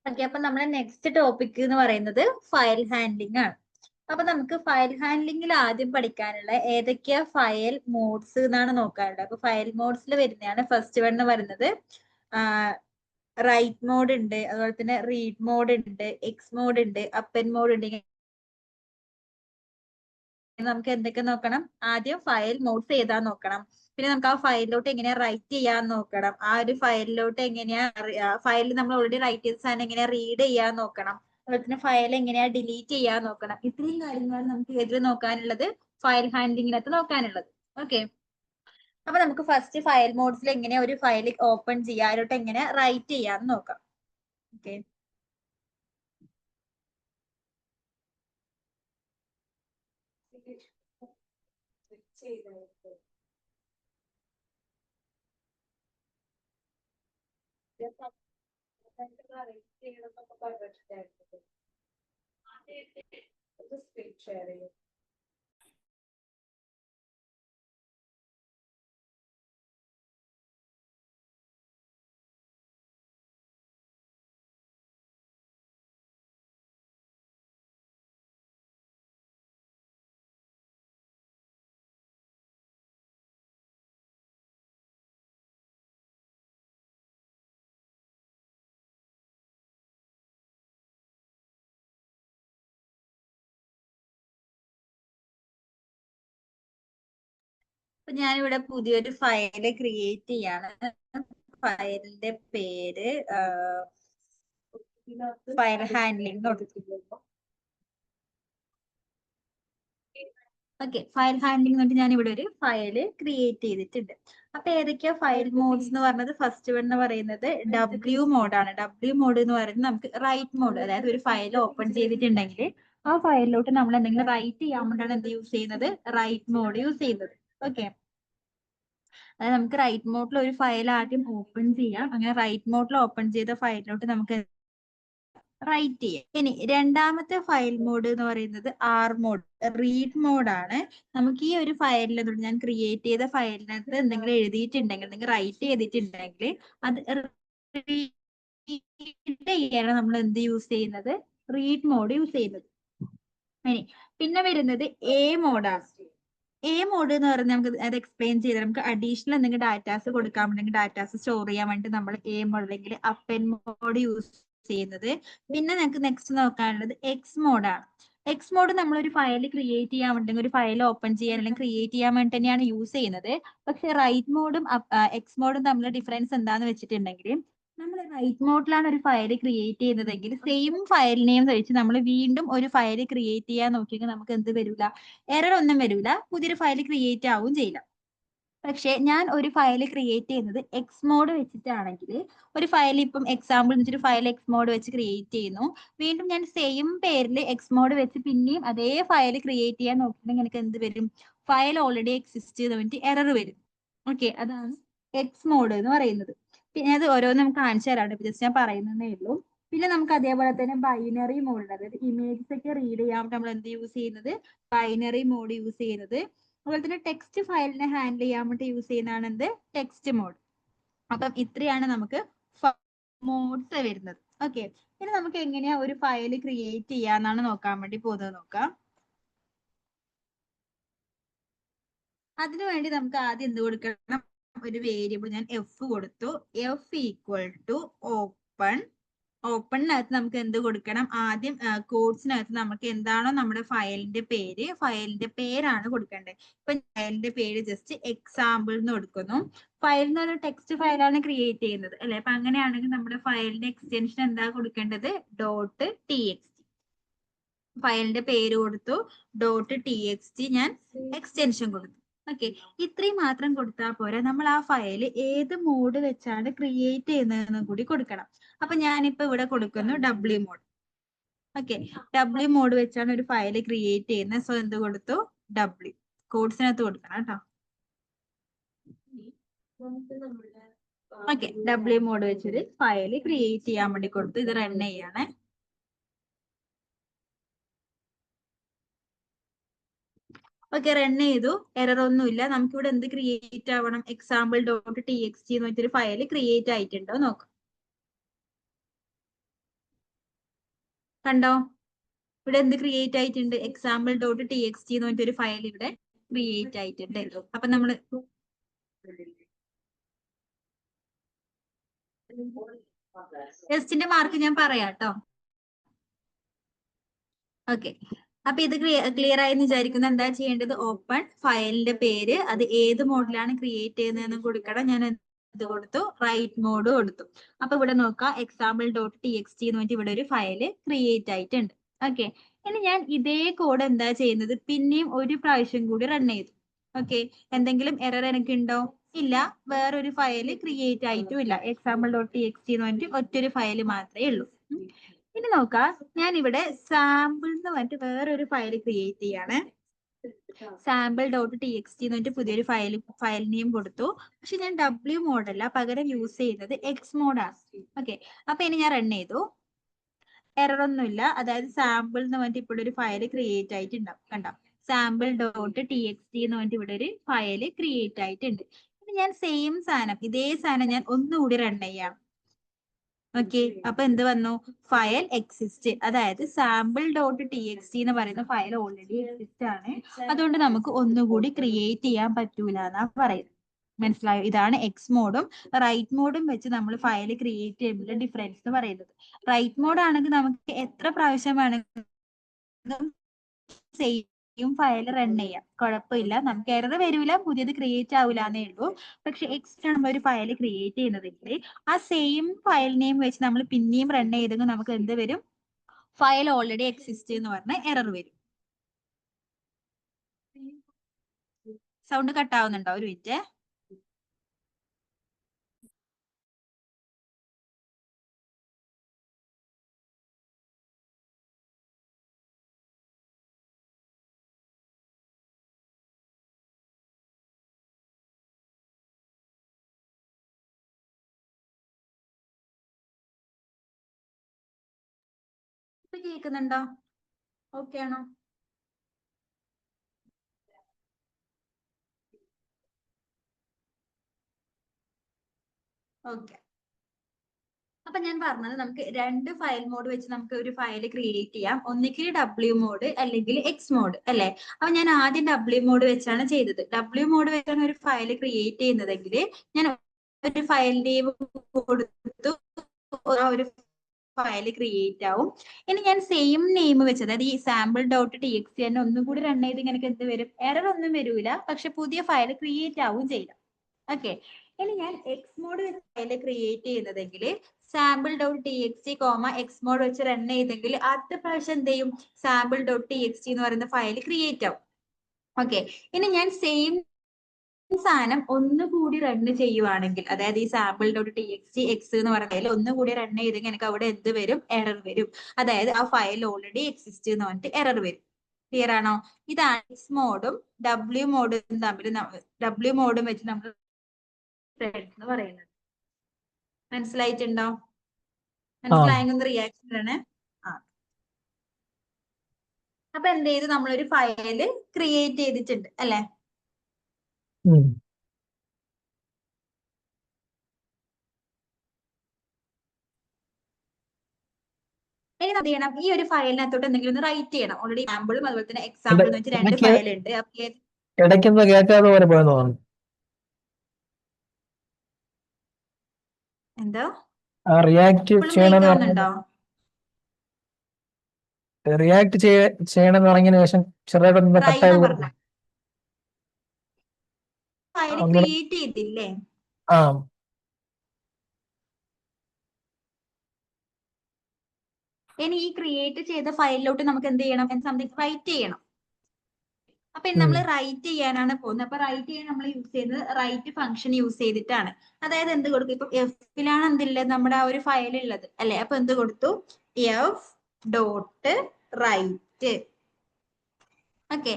Okay, അപ്പൊ നമ്മുടെ next topic എന്ന് പറയുന്നത് ഫയൽ ഹാൻഡ്ലിംഗ് ആണ്. അപ്പൊ നമുക്ക് ഫയൽ ഹാൻഡ്ലിംഗിൽ ആദ്യം പഠിക്കാനുള്ള ഏതൊക്കെയാ ഫയൽ മോഡ്സ് എന്നാണ് നോക്കാനുള്ളത്. അപ്പൊ ഫയൽ മോഡ്സിൽ വരുന്നതാണ് ഫസ്റ്റ് വൺ എന്ന് പറയുന്നത് റൈറ്റ് മോഡ് ഉണ്ട്, അതുപോലെ തന്നെ റീഡ് മോഡ് ഉണ്ട്, എക്സ് മോഡ് ഉണ്ട്, അപ്പൻ മോഡ് ഉണ്ട്. നമുക്ക് എന്തൊക്കെ നോക്കണം? ആദ്യം ഫയൽ മോഡ്സ് ഏതാന്ന് നോക്കണം. പിന്നെ നമുക്ക് ആ ഫയലിലോട്ട് എങ്ങനെയാ റൈറ്റ് ചെയ്യാന്ന് നോക്കണം. ആ ഒരു ഫയലിലോട്ട് എങ്ങനെയാ ഫയലിൽ നമ്മൾ ഓൾറെഡി റൈറ്റ് ചെയ്ത സാധനം എങ്ങനെയാ റീഡ് ചെയ്യാൻ നോക്കണം. അതുപോലെ തന്നെ ഫയൽ എങ്ങനെയാ ഡിലീറ്റ് ചെയ്യാൻ നോക്കണം. ഇത്രയും കാര്യങ്ങളാണ് നമുക്ക് ഏതിൽ നോക്കാനുള്ളത്? ഫയൽ ഹാൻഡ്ലിങ്ങിനകത്ത് നോക്കാനുള്ളത്. ഓക്കെ, അപ്പൊ നമുക്ക് ഫസ്റ്റ് ഫയൽ മോഡ്സിൽ എങ്ങനെയാ ഒരു ഫയൽ ഓപ്പൺ ചെയ്യുക, അതിലോട്ട് എങ്ങനെ റൈറ്റ് ചെയ്യാന്ന് നോക്കാം. ഓക്കെ, അപ്പൊ ഞാനിവിടെ പുതിയൊരു ഫയല് ക്രിയേറ്റ് ചെയ്യാണ്. ഫയലിന്റെ പേര് file handling. Okay, file handling എന്നിട്ട് ഞാൻ ഇവിടെ ഒരു ഫയല് ക്രിയേറ്റ് ചെയ്തിട്ടുണ്ട്. അപ്പൊ ഏതൊക്കെയാ ഫയൽ മോഡ്സ് എന്ന് പറഞ്ഞത്? ഫസ്റ്റ് വൺ എന്ന് പറയുന്നത് ഡബ്ല്യു മോഡാണ്. ഡബ്ല്യു മോഡ് എന്ന് പറയുന്നത് നമുക്ക് റൈറ്റ് മോഡ്, അതായത് ഒരു ഫയൽ ഓപ്പൺ ചെയ്തിട്ടുണ്ടെങ്കിൽ ആ ഫയലിലോട്ട് നമ്മൾ എന്തെങ്കിലും റൈറ്റ് ചെയ്യാൻ വേണ്ടിയാണ് എന്ത് യൂസ് ചെയ്യുന്നത്? റൈറ്റ് മോഡ് യൂസ് ചെയ്യുന്നത്. ഓക്കെ, അതായത് നമുക്ക് റൈറ്റ് മോഡിൽ ഒരു ഫയൽ ആദ്യം ഓപ്പൺ ചെയ്യാം. അങ്ങനെ റൈറ്റ് മോഡിൽ ഓപ്പൺ ചെയ്ത ഫയലിലോട്ട് നമുക്ക് റൈറ്റ് ചെയ്യാം. ഇനി രണ്ടാമത്തെ ഫയൽ മോഡ് എന്ന് പറയുന്നത് ആർ മോഡ്, റീഡ് മോഡാണ്. നമുക്ക് ഈ ഒരു ഫയലിൽ ഞാൻ ക്രിയേറ്റ് ചെയ്ത ഫയലിനകത്ത് എന്തെങ്കിലും എഴുതിയിട്ടുണ്ടെങ്കിൽ, എന്തെങ്കിലും റൈറ്റ് ചെയ്തിട്ടുണ്ടെങ്കിൽ അത് റീഡ് ചെയ്യാനാണ് നമ്മൾ എന്ത് യൂസ് ചെയ്യുന്നത്? റീഡ് മോഡ് യൂസ് ചെയ്യുന്നത്. ഇനി പിന്നെ വരുന്നത് എ മോഡാണ്. എ മോഡ് എന്ന് പറഞ്ഞാൽ നമുക്ക് അത് എക്സ്പ്ലെയിൻ ചെയ്ത് നമുക്ക് അഡീഷണൽ എന്തെങ്കിലും ഡാറ്റാസ് കൊടുക്കാൻ വേണമെങ്കിൽ ഡാറ്റാസ് സ്റ്റോർ ചെയ്യാൻ വേണ്ടി നമ്മൾ എ മോഡ് അല്ലെങ്കിൽ അപ്പൻ മോഡ് യൂസ് ചെയ്യുന്നത്. പിന്നെ നമുക്ക് നെക്സ്റ്റ് നോക്കാനുള്ളത് എക്സ് മോഡാണ്. എക്സ് മോഡ് നമ്മൾ ഒരു ഫയൽ ക്രിയേറ്റ് ചെയ്യാൻ വേണ്ടെങ്കിൽ, ഒരു ഫയൽ ഓപ്പൺ ചെയ്യാൻ അല്ലെങ്കിൽ ക്രിയേറ്റ് ചെയ്യാൻ വേണ്ടി തന്നെയാണ് യൂസ് ചെയ്യുന്നത്. പക്ഷെ റൈറ്റ് മോഡും എക്സ് മോഡും തമ്മിലുള്ള ഡിഫറൻസ് എന്താന്ന് വെച്ചിട്ടുണ്ടെങ്കിൽ, നമ്മൾ റൈറ്റ് മോഡിലാണ് ഒരു ഫയൽ ക്രിയേറ്റ് ചെയ്യുന്നതെങ്കിൽ സെയിം ഫയൽ നെയിം വെച്ച് നമ്മൾ വീണ്ടും ഒരു ഫയൽ ക്രിയേറ്റ് ചെയ്യാൻ നോക്കിയെങ്കിൽ നമുക്ക് എന്ത് വരില്ല? എറർ ഒന്നും വരില്ല, പുതിയൊരു ഫയൽ ക്രിയേറ്റ് ആവും ചെയ്യില്ല. പക്ഷെ ഞാൻ ഒരു ഫയൽ ക്രിയേറ്റ് ചെയ്യുന്നത് എക്സ് മോഡ് വെച്ചിട്ടാണെങ്കിൽ, ഒരു ഫയൽ ഇപ്പം എക്സാമ്പിൾ വെച്ചിട്ട് ഫയൽ എക്സ് മോഡ് വെച്ച് ക്രിയേറ്റ് ചെയ്യുന്നു, വീണ്ടും ഞാൻ സെയിം പേരിൽ എക്സ് മോഡ് വെച്ച് പിന്നെയും അതേ ഫയൽ ക്രിയേറ്റ് ചെയ്യാൻ നോക്കിയിട്ടുണ്ടെങ്കിൽ എനിക്ക് എന്ത് വരും? ഫയൽ ഓൾറെഡി എക്സിസ്റ്റ് ചെയ്ത് വേണ്ടി എറർ വരും. ഓക്കെ, അതാണ് എക്സ് മോഡ് എന്ന് പറയുന്നത്. പിന്നെ അത് ഓരോന്ന് നമുക്ക് കാണിച്ചു തരാണ്ട്, ജസ്റ്റ് ഞാൻ പറയുന്നതേ ഉള്ളൂ. പിന്നെ നമുക്ക് അതേപോലെ തന്നെ ബൈനറി മോഡ്, അതായത് ഇമേജസ് ഒക്കെ റീഡ് ചെയ്യാൻ നമ്മൾ എന്ത് യൂസ് ചെയ്യുന്നത്? ബൈനറി മോഡ് യൂസ് ചെയ്യുന്നത്. അതുപോലെ തന്നെ ടെക്സ്റ്റ് ഫയലിനെ ഹാൻഡിൽ ചെയ്യാൻ വേണ്ടി യൂസ് ചെയ്യുന്നതാണ് എന്ത്? Text mode. അപ്പം ഇത്രയാണ് നമുക്ക് മോഡ്സ് വരുന്നത്. ഓക്കെ, ഇനി നമുക്ക് എങ്ങനെയാ ഒരു ഫയൽ ക്രിയേറ്റ് ചെയ്യാന്നാണ് നോക്കാൻ വേണ്ടി പോകുന്നത്. നോക്കാം. അതിനുവേണ്ടി നമുക്ക് ആദ്യം എന്ത് കൊടുക്കണം? ഒരു വേരിയബിൾ ഞാൻ എഫ് കൊടുത്തു. F equal to open. ഓപ്പണിനകത്ത് നമുക്ക് എന്ത് കൊടുക്കണം? ആദ്യം കോഡ്സിനകത്ത് നമുക്ക് എന്താണോ നമ്മുടെ ഫയലിന്റെ പേരാണ് കൊടുക്കേണ്ടത്. ഇപ്പൊ ഫയലിന്റെ പേര് ജസ്റ്റ് എക്സാമ്പിൾ എന്ന് കൊടുക്കുന്നു. ഫയൽ എന്ന് പറഞ്ഞ ടെക്സ്റ്റ് ഫയലാണ് ക്രിയേറ്റ് ചെയ്യുന്നത് അല്ലെ? അപ്പൊ അങ്ങനെയാണെങ്കിൽ നമ്മുടെ ഫയലിന്റെ എക്സ്റ്റൻഷൻ എന്താ കൊടുക്കേണ്ടത്? .txt. ഫയലിന്റെ പേര് കൊടുത്തു, .txt ഞാൻ എക്സ്റ്റൻഷൻ കൊടുത്തു. ഓക്കെ, ഇത്രയും മാത്രം കൊടുത്താൽ പോരാ, നമ്മൾ ആ ഫയൽ ഏത് മോഡ് വെച്ചാണ് ക്രിയേറ്റ് ചെയ്യുന്നതെന്നും കൂടി കൊടുക്കണം. അപ്പൊ ഞാനിപ്പോ ഇവിടെ കൊടുക്കുന്നു W mode. Okay, W mode വെച്ചാണ് ഒരു ഫയൽ ക്രിയേറ്റ് ചെയ്യുന്നത്. സോ എന്ത് കൊടുത്തു? ഡബ്ല്യു. കോഡ്സിനകത്ത് കൊടുക്കണം കേട്ടോ. ഓക്കെ, ഡബ്ല്യു മോഡ് വെച്ചൊരു ഫയൽ ക്രിയേറ്റ് ചെയ്യാൻ വേണ്ടി കൊടുത്തു. ഇത് റൺ ചെയ്യാണ്. ഓക്കെ, റൺ ചെയ്തു. എറർ ഒന്നുമില്ല. നമുക്ക് ഇവിടെ എന്ത് ക്രിയേറ്റ് ആവണം? example.txt എന്ന് വെച്ചൊരു ഫയൽ ക്രിയേറ്റ് ആയിട്ടുണ്ടോ നോക്കാം. കണ്ടോ? ഇവിടെ എന്ത് ക്രിയേറ്റ് ആയിട്ടുണ്ട്? example.txt എന്ന് പറഞ്ഞിട്ടൊരു ഫയൽ ഇവിടെ ക്രിയേറ്റ് ആയിട്ടുണ്ട്. അപ്പൊ നമ്മള് ടെസ്റ്റിന്റെ മാർക്ക് ഞാൻ പറയാം കേട്ടോ. ഓക്കെ, അപ്പൊ ഇത് ക്ലിയർ ആയെന്ന് വിചാരിക്കുന്നു. എന്താ ചെയ്യേണ്ടത്? ഓപ്പൺ ഫയലിന്റെ പേര്, അത് ഏത് മോഡിലാണ് ക്രിയേറ്റ് ചെയ്യുന്നതെന്ന് കൊടുക്കണം. ഞാൻ എന്ത് കൊടുത്തു? റൈറ്റ് മോഡ് കൊടുത്തു. അപ്പൊ ഇവിടെ നോക്കാം, example.txt എന്ന് പറഞ്ഞിട്ട് ഇവിടെ ഒരു ഫയല് ക്രിയേറ്റ് ആയിട്ടുണ്ട്. ഓക്കെ, ഇനി ഞാൻ ഇതേ കോഡ് എന്താ ചെയ്യുന്നത്? പിന്നെയും ഒരു പ്രാവശ്യം കൂടി റൺ ചെയ്തു. ഓക്കെ, എന്തെങ്കിലും എറർ എനിക്ക് ഉണ്ടോ? ഇല്ല, വേറൊരു ഫയല് ക്രിയേറ്റ് ആയിട്ടും ഇല്ല. example.txt എന്ന് പറഞ്ഞിട്ട് ഒറ്റൊരു ഫയല് മാത്രമേ ഉള്ളൂ. ഇനി നോക്കാം, ഞാൻ ഇവിടെ സാമ്പിൾ എന്ന് പറഞ്ഞിട്ട് വേറൊരു ഫയൽ ക്രിയേറ്റ് ചെയ്യാണ്. sample.txt എന്ന് പറഞ്ഞിട്ട് പുതിയൊരു ഫയൽ നെയിം കൊടുത്തു. പക്ഷെ ഞാൻ W മോഡല്ല, പകരം യൂസ് ചെയ്യുന്നത് X മോഡാണ്. ഓക്കെ, അപ്പൊ ഇനി ഞാൻ റൺ ചെയ്തു. എറർ ഒന്നുമില്ല. അതായത് സാമ്പിൾ എന്ന് പറഞ്ഞിട്ട് ഇവിടെ ഒരു ഫയൽ ക്രിയേറ്റ് ആയിട്ടുണ്ടാവും. കണ്ടോ? sample.txt എന്ന് പറഞ്ഞിട്ട് ഇവിടെ ഒരു ഫയൽ ക്രിയേറ്റ് ആയിട്ടുണ്ട്. ഇനി ഞാൻ സെയിം സാധനം, ഇതേ സാധനം ഞാൻ ഒന്നുകൂടി റൺ ചെയ്യാം. ഓക്കെ, അപ്പൊ എന്ത് വന്നു? File exist. അതായത് sample.txt എന്ന് പറയുന്ന ഫയൽ ഓൾറെഡി എക്സിസ്റ്റ് ആണ്. അതുകൊണ്ട് നമുക്ക് ഒന്നുകൂടി ക്രിയേറ്റ് ചെയ്യാൻ പറ്റൂല എന്നാ പറയുന്നത്. മനസ്സിലായോ? ഇതാണ് എക്സ് മോഡും റൈറ്റ് മോഡും വെച്ച് നമ്മൾ ഫയൽ ക്രിയേറ്റ് ചെയ്യുമ്പോൾ ഡിഫറൻസ് എന്ന് പറയുന്നത്. റൈറ്റ് മോഡ് ആണെങ്കിൽ നമുക്ക് എത്ര പ്രാവശ്യം വേണമെങ്കിലും സെയിം ഫയൽ റൺ ചെയ്യാം, കുഴപ്പമില്ല. നമുക്ക് എറർ വരില്ല, പുതിയത് ക്രിയേറ്റ് ആവില്ല എന്നേ ഉള്ളൂ. പക്ഷെ എക്സ്ട്രാ നമ്മൾ ഒരു ഫയൽ ക്രിയേറ്റ് ചെയ്യുന്നതെങ്കിൽ ആ സെയിം ഫയൽ നെയിം വെച്ച് നമ്മൾ പിന്നെയും റൺ ചെയ്തെങ്കിൽ നമുക്ക് എന്ത് വരും? ഫയൽ ഓൾറെഡി എക്സിസ്റ്റ് എന്ന് പറഞ്ഞ എറർ വരും. സൗണ്ട് കട്ട് ആവുന്നുണ്ടോ? ഒരു മിനിറ്റ്. ഇപ്പൊ കേൾക്കുന്നുണ്ടോ? ഓക്കെ ആണോ? ഓക്കെ, അപ്പൊ ഞാൻ പറഞ്ഞത് നമുക്ക് രണ്ട് ഫയൽ മോഡ് വെച്ച് നമുക്ക് ഒരു ഫയൽ ക്രിയേറ്റ് ചെയ്യാം. ഒന്നിക്കൽ W മോഡ് അല്ലെങ്കിൽ X മോഡ് അല്ലെ? അപ്പൊ ഞാൻ ആദ്യം W മോഡ് വെച്ചാണ് ചെയ്തത്. W മോഡ് വെച്ചാണ് ഒരു ഫയൽ ക്രിയേറ്റ് ചെയ്യുന്നതെങ്കിൽ ഞാൻ ഒരു ഫയൽ നെയിം കൊടുത്തു, ഒരു ഫയൽ ക്രിയേറ്റ് ആവും. ഇനി ഞാൻ സെയിം നെയിം വെച്ച്, അതായത് ഈ sample.txt തന്നെ ഒന്നും കൂടി റൺ ചെയ്ത് ഇങ്ങനെ എന്ത് വരും? എറർ ഒന്നും വരൂല, പക്ഷെ പുതിയ ഫയൽ ക്രിയേറ്റ് ആവും ചെയ്യില്ല. ഓക്കെ, ഇനി ഞാൻ എക്സ് മോഡ് വെച്ച് ഫയൽ ക്രിയേറ്റ് ചെയ്യുന്നതെങ്കിൽ sample.txt എക്സ് മോഡ് വെച്ച് റൺ ചെയ്തെങ്കിൽ അടുത്ത പ്രാവശ്യം എന്ത് ചെയ്യും? sample.txt എന്ന് പറയുന്ന ഫയൽ ക്രിയേറ്റ് ആവും. ഓക്കെ, ഇനി ഞാൻ സെയിം സാധനം ഒന്നുകൂടി റൺ ചെയ്യുവാണെങ്കിൽ, അതായത് ഈ sample.txt എക്സ് എന്ന് പറയുന്നതിൽ ഒന്നുകൂടി റൺ ചെയ്തെങ്കിൽ എനിക്ക് അവിടെ എന്ത് വരും? എറർ വരും. അതായത് ആ ഫയൽ ഓൾറെഡി എക്സിസ്റ്റ് എന്ന് പറഞ്ഞിട്ട് എറർ വരും. ക്ലിയർ ആണോ? ഇതാണ് എക്സ് മോഡും W മോഡും തമ്മിൽ W മോഡും വെച്ച് നമ്മൾ എന്ന് പറയുന്നത്. മനസ്സിലായിട്ടുണ്ടോ? മനസ്സിലായെങ്കിൽ റിയാക്ഷൻ ആണ്. അപ്പൊ എന്ത് ചെയ്തു? നമ്മളൊരു ഫയല് ക്രിയേറ്റ് ചെയ്തിട്ടുണ്ട് അല്ലെ? ഇനി എന്ത് ചെയ്യണം? ഈ ഒരു ഫയലിനകത്തോട്ട് എന്തെങ്കിലും ഒന്ന് റൈറ്റ് ചെയ്യണം. ഓൾറെഡി സാമ്പിളും അതുപോലെ തന്നെ എക്സാമ്പിൾ എന്ന് വെച്ചാൽ രണ്ട് ഫയൽ ഉണ്ട്. ഇടയ്ക്കെന്താ കേൾക്കാതെ പോലെ പോയെന്ന് തോന്നുന്നു. എന്തോ റിയാക്ട് ചെയ്യണമെന്ന് റിയാക്ട് ചെയ്യണമെന്ന് പറഞ്ഞതിന് ശേഷം ചെറുതായിട്ടൊന്ന് കട്ടായി പോകും. ഫയൽ ക്രിയേറ്റ് ചെയ്തില്ലേ? ആ, ഇനി ഈ ക്രിയേറ്റ് ചെയ്ത ഫയലിലോട്ട് നമുക്ക് എന്ത് ചെയ്യണം? സംതിങ് റൈറ്റ് ചെയ്യണം. അപ്പൊ നമ്മൾ റൈറ്റ് ചെയ്യാനാണ് പോകുന്നത്. അപ്പൊ റൈറ്റ് ചെയ്യാൻ നമ്മൾ യൂസ് ചെയ്യുന്നത് റൈറ്റ് ഫംഗ്ഷൻ യൂസ് ചെയ്തിട്ടാണ്. അതായത് എന്ത് കൊടുക്കും? ഇപ്പൊ എഫിലാണ് എന്തില്ലത്? നമ്മുടെ ആ ഒരു ഫയൽ ഉള്ളത് അല്ലെ? അപ്പൊ എന്ത് കൊടുത്തു? F dot write. Okay,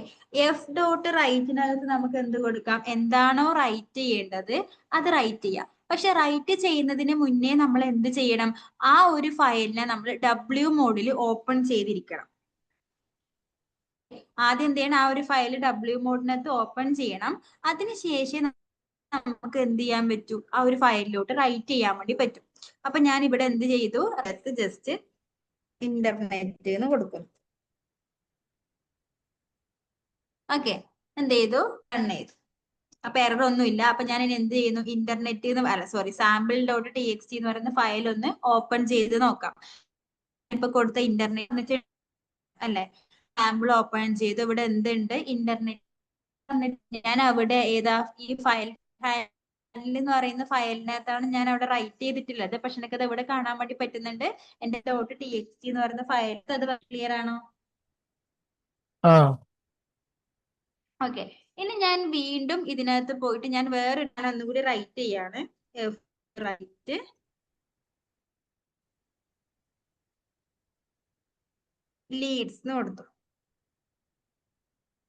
F dot റൈറ്റിനകത്ത് നമുക്ക് എന്ത് കൊടുക്കാം? എന്താണോ റൈറ്റ് ചെയ്യേണ്ടത് അത് റൈറ്റ് ചെയ്യാം. പക്ഷെ റൈറ്റ് ചെയ്യുന്നതിന് മുന്നേ നമ്മൾ എന്ത് ചെയ്യണം? ആ ഒരു ഫയലിനെ നമ്മൾ W മോഡിൽ ഓപ്പൺ ചെയ്തിരിക്കണം. ആദ്യം എന്ത് ചെയ്യണം? ആ ഒരു ഫയൽ W മോഡിനകത്ത് ഓപ്പൺ ചെയ്യണം. അതിനുശേഷം നമുക്ക് എന്ത് ചെയ്യാൻ പറ്റും? ആ ഒരു ഫയലിലോട്ട് റൈറ്റ് ചെയ്യാൻ വേണ്ടി പറ്റും. അപ്പൊ ഞാൻ ഇവിടെ എന്ത് ചെയ്തു? ജസ്റ്റ് ഇന്റർനെറ്റ് എന്ന് കൊടുക്കുന്നു. ഓക്കെ, എന്ത് ചെയ്തു? റൺ ചെയ്തു. അപ്പൊ എറർ ഒന്നുമില്ല. അപ്പൊ ഞാൻ ഇനി എന്ത് ചെയ്യുന്നു? ഇന്റർനെറ്റ് അല്ല സോറി, sample.txt എന്ന് പറയുന്ന ഫയൽ ഒന്ന് ഓപ്പൺ ചെയ്ത് നോക്കാം. ഇപ്പൊ കൊടുത്ത ഇന്റർനെറ്റ് അല്ലെ, സാമ്പിൾ ഓപ്പൺ ചെയ്തു. ഇവിടെ എന്തുണ്ട്? ഇന്റർനെറ്റ്. ഞാൻ അവിടെ ഏതാ ഈ ഫയൽ എന്ന് പറയുന്ന ഫയലിനകത്താണ് ഞാൻ അവിടെ റൈറ്റ് ചെയ്തിട്ടുള്ളത്. പക്ഷെ എനിക്കത് ഇവിടെ കാണാൻ വേണ്ടി പറ്റുന്നുണ്ട്. എന്റെ .txt എന്ന് പറയുന്ന ഫയൽ. അത് ക്ലിയർ ആണോ? ഓക്കെ, ഇനി ഞാൻ വീണ്ടും ഇതിനകത്ത് പോയിട്ട് ഞാൻ വേറെ ഒന്നുകൂടി റൈറ്റ് ചെയ്യാണ്. റൈറ്റ് ലീഡ്സ് എന്ന് കൊടുത്തു.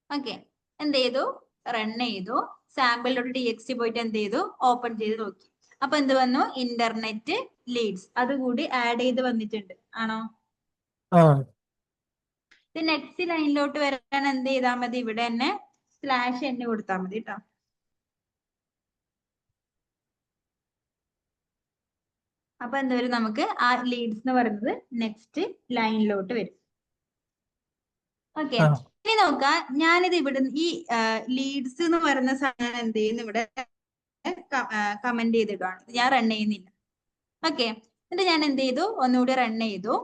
ഓക്കെ, എന്ത് ചെയ്തു? റൺ ചെയ്തു. sample.txt പോയിട്ട് എന്ത് ചെയ്തു? ഓപ്പൺ ചെയ്ത് നോക്കി. അപ്പൊ എന്ത് വന്നു? ഇന്റർനെറ്റ് ലീഡ്സ് അതുകൂടി ആഡ് ചെയ്ത് വന്നിട്ടുണ്ട്. ആണോ? ഇത് നെക്സ്റ്റ് ലൈനിലോട്ട് വരാൻ എന്ത് ചെയ്താൽ മതി? ഇവിടെ തന്നെ /n കൊടുത്താൽ മതി കേട്ടോ. അപ്പൊ എന്ത് വരും? നമുക്ക് ആ ലീഡ്സ് എന്ന് പറയുന്നത് നെക്സ്റ്റ് ലൈനിലോട്ട് വരും. ഓക്കെ, ഇനി നോക്കാം. ഞാനിത് ഇവിടെ ഈ ലീഡ്സ് എന്ന് പറയുന്ന സാധനം എന്ത് ചെയ്യുന്നു? ഇവിടെ കമന്റ് ചെയ്തിട്ടാണ്, ഞാൻ റൺ ചെയ്യുന്നില്ല. ഓക്കെ, എന്നിട്ട് ഞാൻ എന്ത് ചെയ്തു? ഒന്നുകൂടി റൺ ചെയ്തു.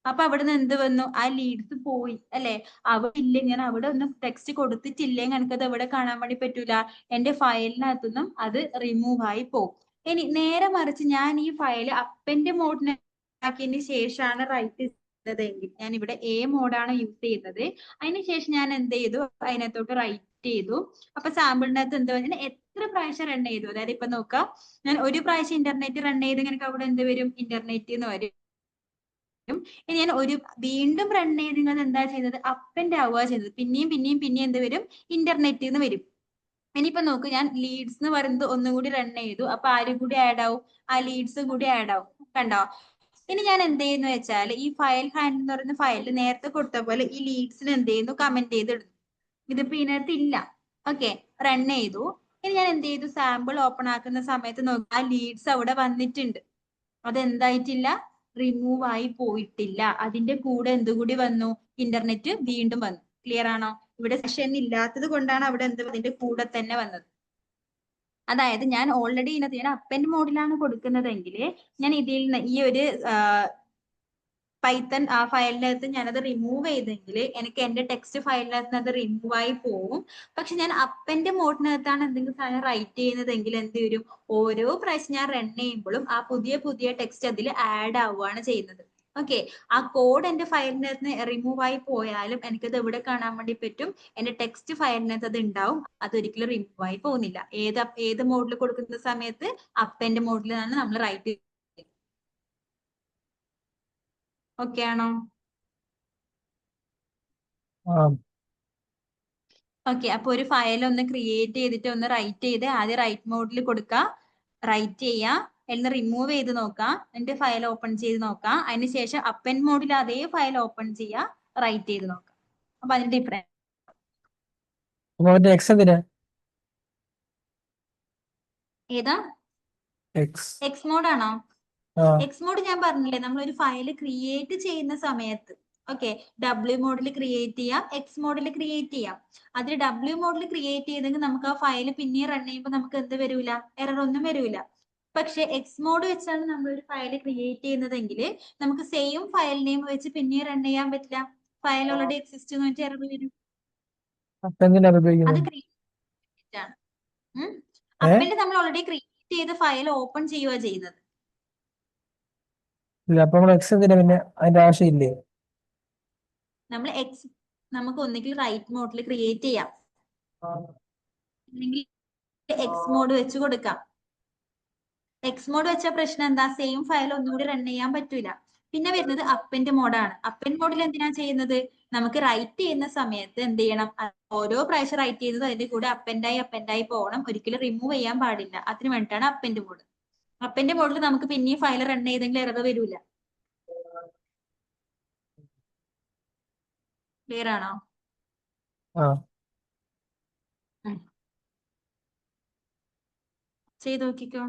അപ്പൊ അവിടുന്ന് എന്ത് വന്നു? ആ ലീഡ്സ് പോയി അല്ലെ? അവിടെ ഇല്ല, ഞാൻ അവിടെ ഒന്നും ടെക്സ്റ്റ് കൊടുത്തിട്ടില്ലെങ്കിൽ എനിക്കത് അവിടെ കാണാൻ വേണ്ടി പറ്റൂല. എന്റെ ഫയലിനകത്തുനിന്നും അത് റിമൂവ് ആയി പോകും. ഇനി നേരെ മറിച്ച് ഞാൻ ഈ ഫയൽ അപ്പന്റെ മോഡിന് ആക്കിയതിന് ശേഷമാണ് റൈറ്റ് ചെയ്തതെങ്കിൽ, ഞാൻ ഇവിടെ എ മോഡാണ് യൂസ് ചെയ്യുന്നത്. അതിനുശേഷം ഞാൻ എന്ത് ചെയ്തു? അതിനകത്തോട്ട് റൈറ്റ് ചെയ്തു. അപ്പൊ സാമ്പിളിനകത്ത് എന്ത് പറഞ്ഞാൽ എത്ര പ്രാവശ്യം റൺ ചെയ്തു? അതായത് ഇപ്പൊ നോക്കാം, ഞാൻ ഒരു പ്രാവശ്യം ഇന്റർനെറ്റ് റൺ ചെയ്ത് എനിക്ക് അവിടെ എന്ത് വരും? ഇന്റർനെറ്റ് എന്ന് വരും. ഇനി ഞാൻ വീണ്ടും റൺ ചെയ്ത് നിങ്ങൾ എന്താ ചെയ്തത്? അപ്പന്റെ ആവുക ചെയ്തത്. പിന്നെയും പിന്നെയും പിന്നെയും എന്ത് വരും? ഇന്റർനെറ്റ് എന്ന് വരും. ഇനിയിപ്പോ നോക്കൂ, ഞാൻ ലീഡ്സ് എന്ന് പറയുന്നത് ഒന്നുകൂടി റൺ ചെയ്തു. അപ്പൊ ആരും കൂടി ആഡ് ആവും? ആ ലീഡ്സ് കൂടി ആഡ് ആവും. കണ്ടോ? ഇനി ഞാൻ എന്ത് ചെയ്യുന്നു വെച്ചാൽ, ഈ ഫയൽ ഹാൻഡിൽ എന്ന് പറയുന്ന ഫയലിൽ നേരത്തെ കൊടുത്ത പോലെ ഈ ലീഡ്സിന് എന്ത് ചെയ്യുന്നു? കമന്റ് ചെയ്തിടുന്നു. ഇതിപ്പോ ഇതിനകത്ത് ഇല്ല. ഓക്കെ, റൺ ചെയ്തു. ഇനി ഞാൻ എന്ത് ചെയ്തു? സാമ്പിൾ ഓപ്പൺ ആക്കുന്ന സമയത്ത് നോക്കി, ആ ലീഡ്സ് അവിടെ വന്നിട്ടുണ്ട്. അതെന്തായിട്ടില്ല? റിമൂവ് ആയി പോയിട്ടില്ല. അതിന്റെ കൂടെ എന്തുകൂടി വന്നു? ഇന്റർനെറ്റ് വീണ്ടും വന്നു. ക്ലിയർ ആണോ? ഇവിടെ സെഷൻ ഇല്ലാത്തത് കൊണ്ടാണ് അവിടെ അതിന്റെ കൂടെ തന്നെ വന്നത്. അതായത് ഞാൻ ഓൾറെഡി ഇതിനകത്ത് ഞാൻ അപ്പൻഡ് മോഡിലാണ് കൊടുക്കുന്നതെങ്കിൽ, ഞാൻ ഇതിൽ നിന്ന് ഈ ഒരു പൈത്തൺ ആ ഫയലിനകത്ത് ഞാനത് റിമൂവ് ചെയ്തെങ്കിൽ എനിക്ക് എന്റെ ടെക്സ്റ്റ് ഫയലിനകത്ത് അത് റിമൂവ് ആയി പോകും. പക്ഷെ ഞാൻ അപ്പന്റെ മോഡിനകത്താണ് എന്തെങ്കിലും സാധനം റൈറ്റ് ചെയ്യുന്നതെങ്കിൽ എന്ത് വരും? ഓരോ പ്രാവശ്യം ഞാൻ റൺ ചെയ്യുമ്പോഴും ആ പുതിയ പുതിയ ടെക്സ്റ്റ് അതിൽ ആഡ് ആവുകയാണ് ചെയ്യുന്നത്. ഓക്കെ, ആ കോഡ് എന്റെ ഫയലിനകത്ത് റിമൂവ് ആയി പോയാലും എനിക്കത് എവിടെ കാണാൻ വേണ്ടി പറ്റും? എന്റെ ടെക്സ്റ്റ് ഫയലിനകത്ത് അത് ഉണ്ടാവും. അതൊരിക്കലും റിമൂവ് ആയി പോകുന്നില്ല. ഏത് മോഡിൽ കൊടുക്കുന്ന സമയത്ത്? അപ്പന്റെ മോഡിലാണ് നമ്മൾ റൈറ്റ്. ഓക്കെ ആണോ? ഓക്കെ, അപ്പൊ ഒരു ഫയൽ ഒന്ന് ക്രിയേറ്റ് ചെയ്തിട്ട് ഒന്ന് റൈറ്റ് ചെയ്ത് ആദ്യം റൈറ്റ് മോഡിൽ കൊടുക്കുക, റൈറ്റ് ചെയ്യാം, എന്ന് റിമൂവ് ചെയ്ത് നോക്കാം, എന്നിട്ട് ഫയൽ ഓപ്പൺ ചെയ്ത് നോക്കാം. അതിനുശേഷം അപ്പൻ മോഡിൽ അതേ ഫയൽ ഓപ്പൺ ചെയ്യുക, റൈറ്റ് ചെയ്ത് നോക്കാം. അപ്പൊ അതിന്റെ ഡിഫറൻസ് ഏതാ? എക്സ് മോഡ് ആണോ? എക്സ് മോഡ് ഞാൻ പറഞ്ഞില്ലേ, നമ്മൾ ഒരു ഫയൽ ക്രിയേറ്റ് ചെയ്യുന്ന സമയത്ത് ഓക്കെ, ഡബ്ല്യു മോഡിൽ ക്രിയേറ്റ് ചെയ്യാം, എക്സ് മോഡിൽ ക്രിയേറ്റ് ചെയ്യാം. അതിൽ ഡബ്ല്യു മോഡിൽ ക്രിയേറ്റ് ചെയ്തെങ്കിൽ നമുക്ക് ആ ഫയൽ പിന്നെ റൺ ചെയ്യുമ്പോൾ നമുക്ക് എന്ത് വരൂല? എറർ ഒന്നും വരൂല. പക്ഷെ എക്സ് മോഡ് വെച്ചാണ് നമ്മൾ ഒരു ഫയൽ ക്രിയേറ്റ് ചെയ്യുന്നതെങ്കിൽ നമുക്ക് സെയിം ഫയൽ നെയിം വെച്ച് പിന്നെ റൺ ചെയ്യാൻ പറ്റില്ല. ഫയൽ ഓൾറെഡി എക്സിസ്റ്റ് എന്ന് വെച്ചാൽ എറർ വരും. അത് ക്രിയേറ്റ് ആണ്. അപ്പന്റെ നമ്മൾ ഓൾറെഡി ക്രിയേറ്റ് ചെയ്ത ഫയൽ ഓപ്പൺ ചെയ്യുക ചെയ്യുന്നത്. പിന്നെ അതിന്റെ ആവശ്യമില്ലേ? നമ്മൾ നമുക്ക് ഒന്നുകിൽ റൈറ്റ് മോഡിൽ ക്രിയേറ്റ് ചെയ്യാം, അല്ലെങ്കിൽ എക്സ് മോഡ് വെച്ച് കൊടുക്കാം. എക്സ് മോഡ് വെച്ച പ്രശ്നം എന്താ? സെയിം ഫയൽ ഒന്നുകൂടി റൺ ചെയ്യാൻ പറ്റൂല. പിന്നെ വരുന്നത് അപ്പന്റെ മോഡാണ്. അപ്പൻ മോഡിൽ എന്തിനാ ചെയ്യുന്നത്? നമുക്ക് റൈറ്റ് ചെയ്യുന്ന സമയത്ത് എന്ത് ചെയ്യണം? ഓരോ പ്രാവശ്യം റൈറ്റ് ചെയ്യുന്നത് അതിന്റെ കൂടെ അപ്പൻഡായി പോകണം. ഒരിക്കലും റിമൂവ് ചെയ്യാൻ പാടില്ല. അതിന് വേണ്ടിയിട്ടാണ് അപ്പന്റെ മോഡ്. അപ്പന്റെ മോഡിൽ നമുക്ക് പിന്നെയും ഫയൽ റൺ ചെയ്തെങ്കിൽ എറർ വരൂല. ക്ലിയർ ആണോ? ചെയ്ത് നോക്കിക്കോ.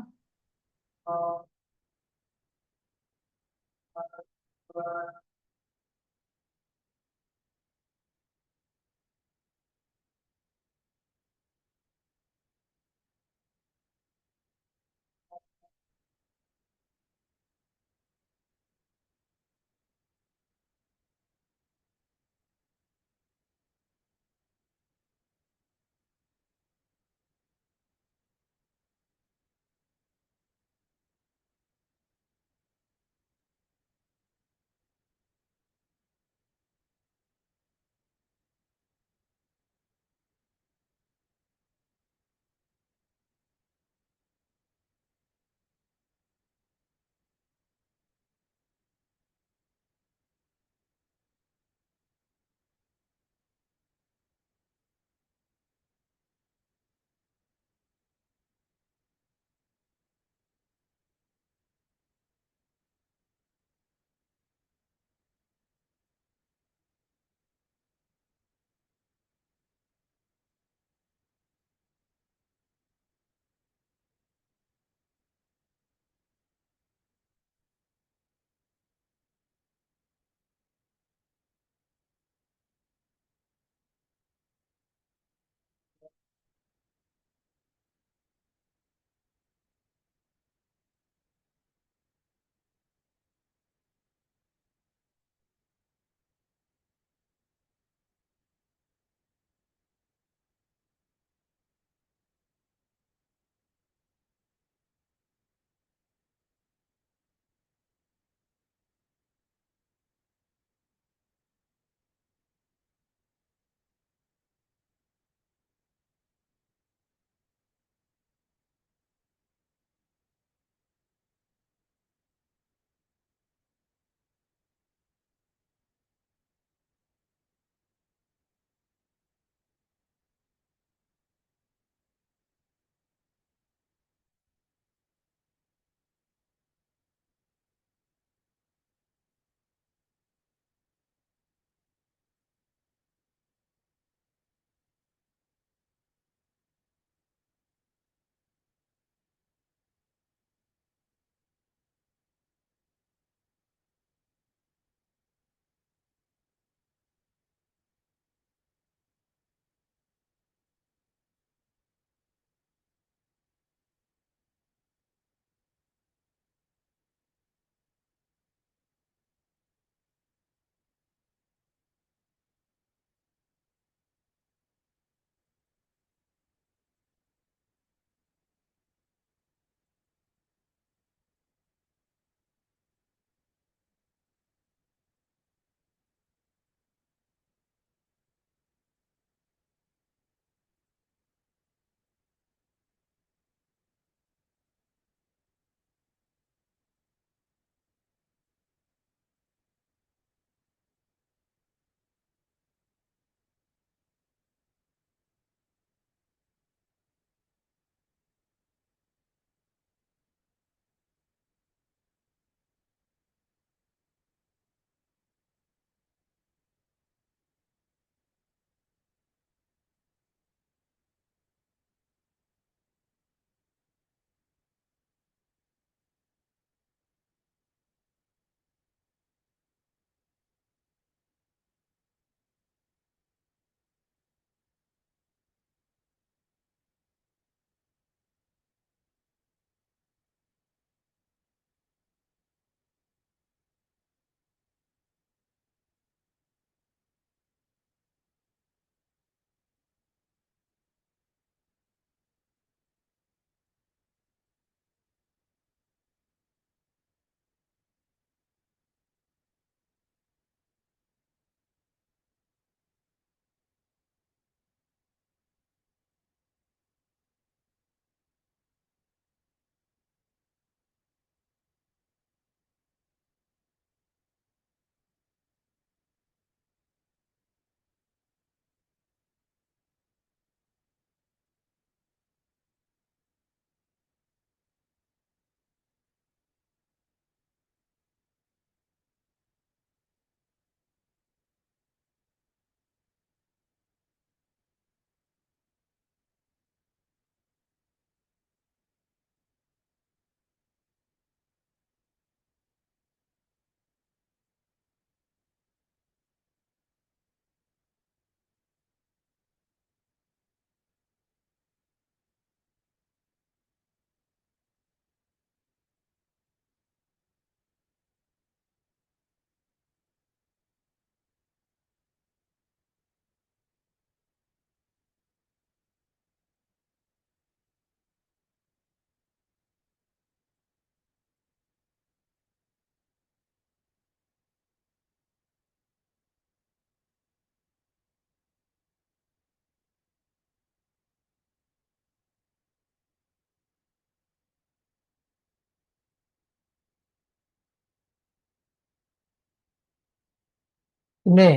പിന്നെ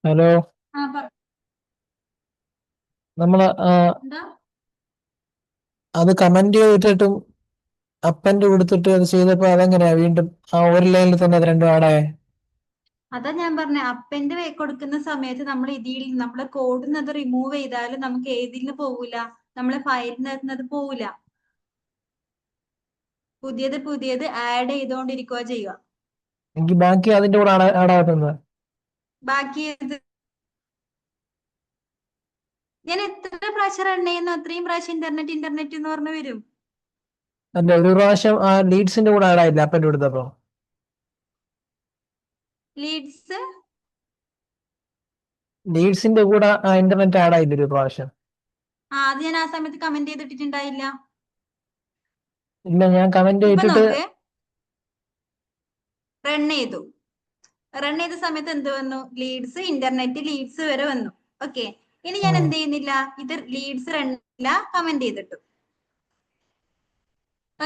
ഹലോ, ആ പറ. നമ്മള് എന്താ? അത് കമന്റ് ചെയ്തിട്ടും അപ്പന്റെ കൊടുത്തിട്ട് അത് ചെയ്തപ്പോ അതെങ്ങനെയാ വീണ്ടും ആ ഒരു ലൈനിൽ തന്നെ അത് രണ്ടും ആടായേ? അതാ ഞാൻ പറഞ്ഞ അപ്പന്റെ കൊടുക്കുന്ന സമയത്ത് നമ്മൾ ഇതിൽ നമ്മളെ കോഡിൽ റിമൂവ് ചെയ്താലും നമുക്ക് ഏതിൽ പോകൂല, നമ്മളെ ഫയലിനകത്ത് അത് പോകൂല. പുതിയത് ആഡ് ചെയ്തോണ്ടിരിക്കുക ചെയ്യുക. എനിക്ക് ബാക്കി അതിന്റെ കൂടെ ആടാകുന്നത്. ബാക്കി ഞാൻ എത്ര പ്രാവശ്യം റൺ ചെയ്യുന്നു അത്രയും പ്രാവശ്യം ഇന്റർനെറ്റ് എന്ന് പറഞ്ഞു വരും. അല്ല, ഒരു പ്രാവശ്യം ആ ലീഡ്സിന്റെ കൂടെ ആടായില്ല അപ്പന്റെ കൊടുത്തപ്പോ. ലീഡ്സിന്റെ കൂടെ ആ ഇന്റർനെറ്റ് ആടായില്ല ഒരു പ്രാവശ്യം. അത് ഞാൻ ആ സമയത്ത് കമന്റ് ചെയ്തിട്ടുണ്ടായില്ല. ഇല്ല, ഞാൻ കമന്റ് ഇപ്പൊ ചെയ്തിട്ട് നോക്ക്, റൺ ചെയ്ത സമയത്ത് എന്ത് വന്നു? ഇന്റർനെറ്റ് ലീഡ്സ് വരെ വന്നു. ഓക്കെ, ഇനി ഞാൻ എന്ത് ചെയ്യുന്നില്ല, ഇത് ലീഡ്സ് റണ്ണില്ല, കമന്റ് ചെയ്തിട്ടു.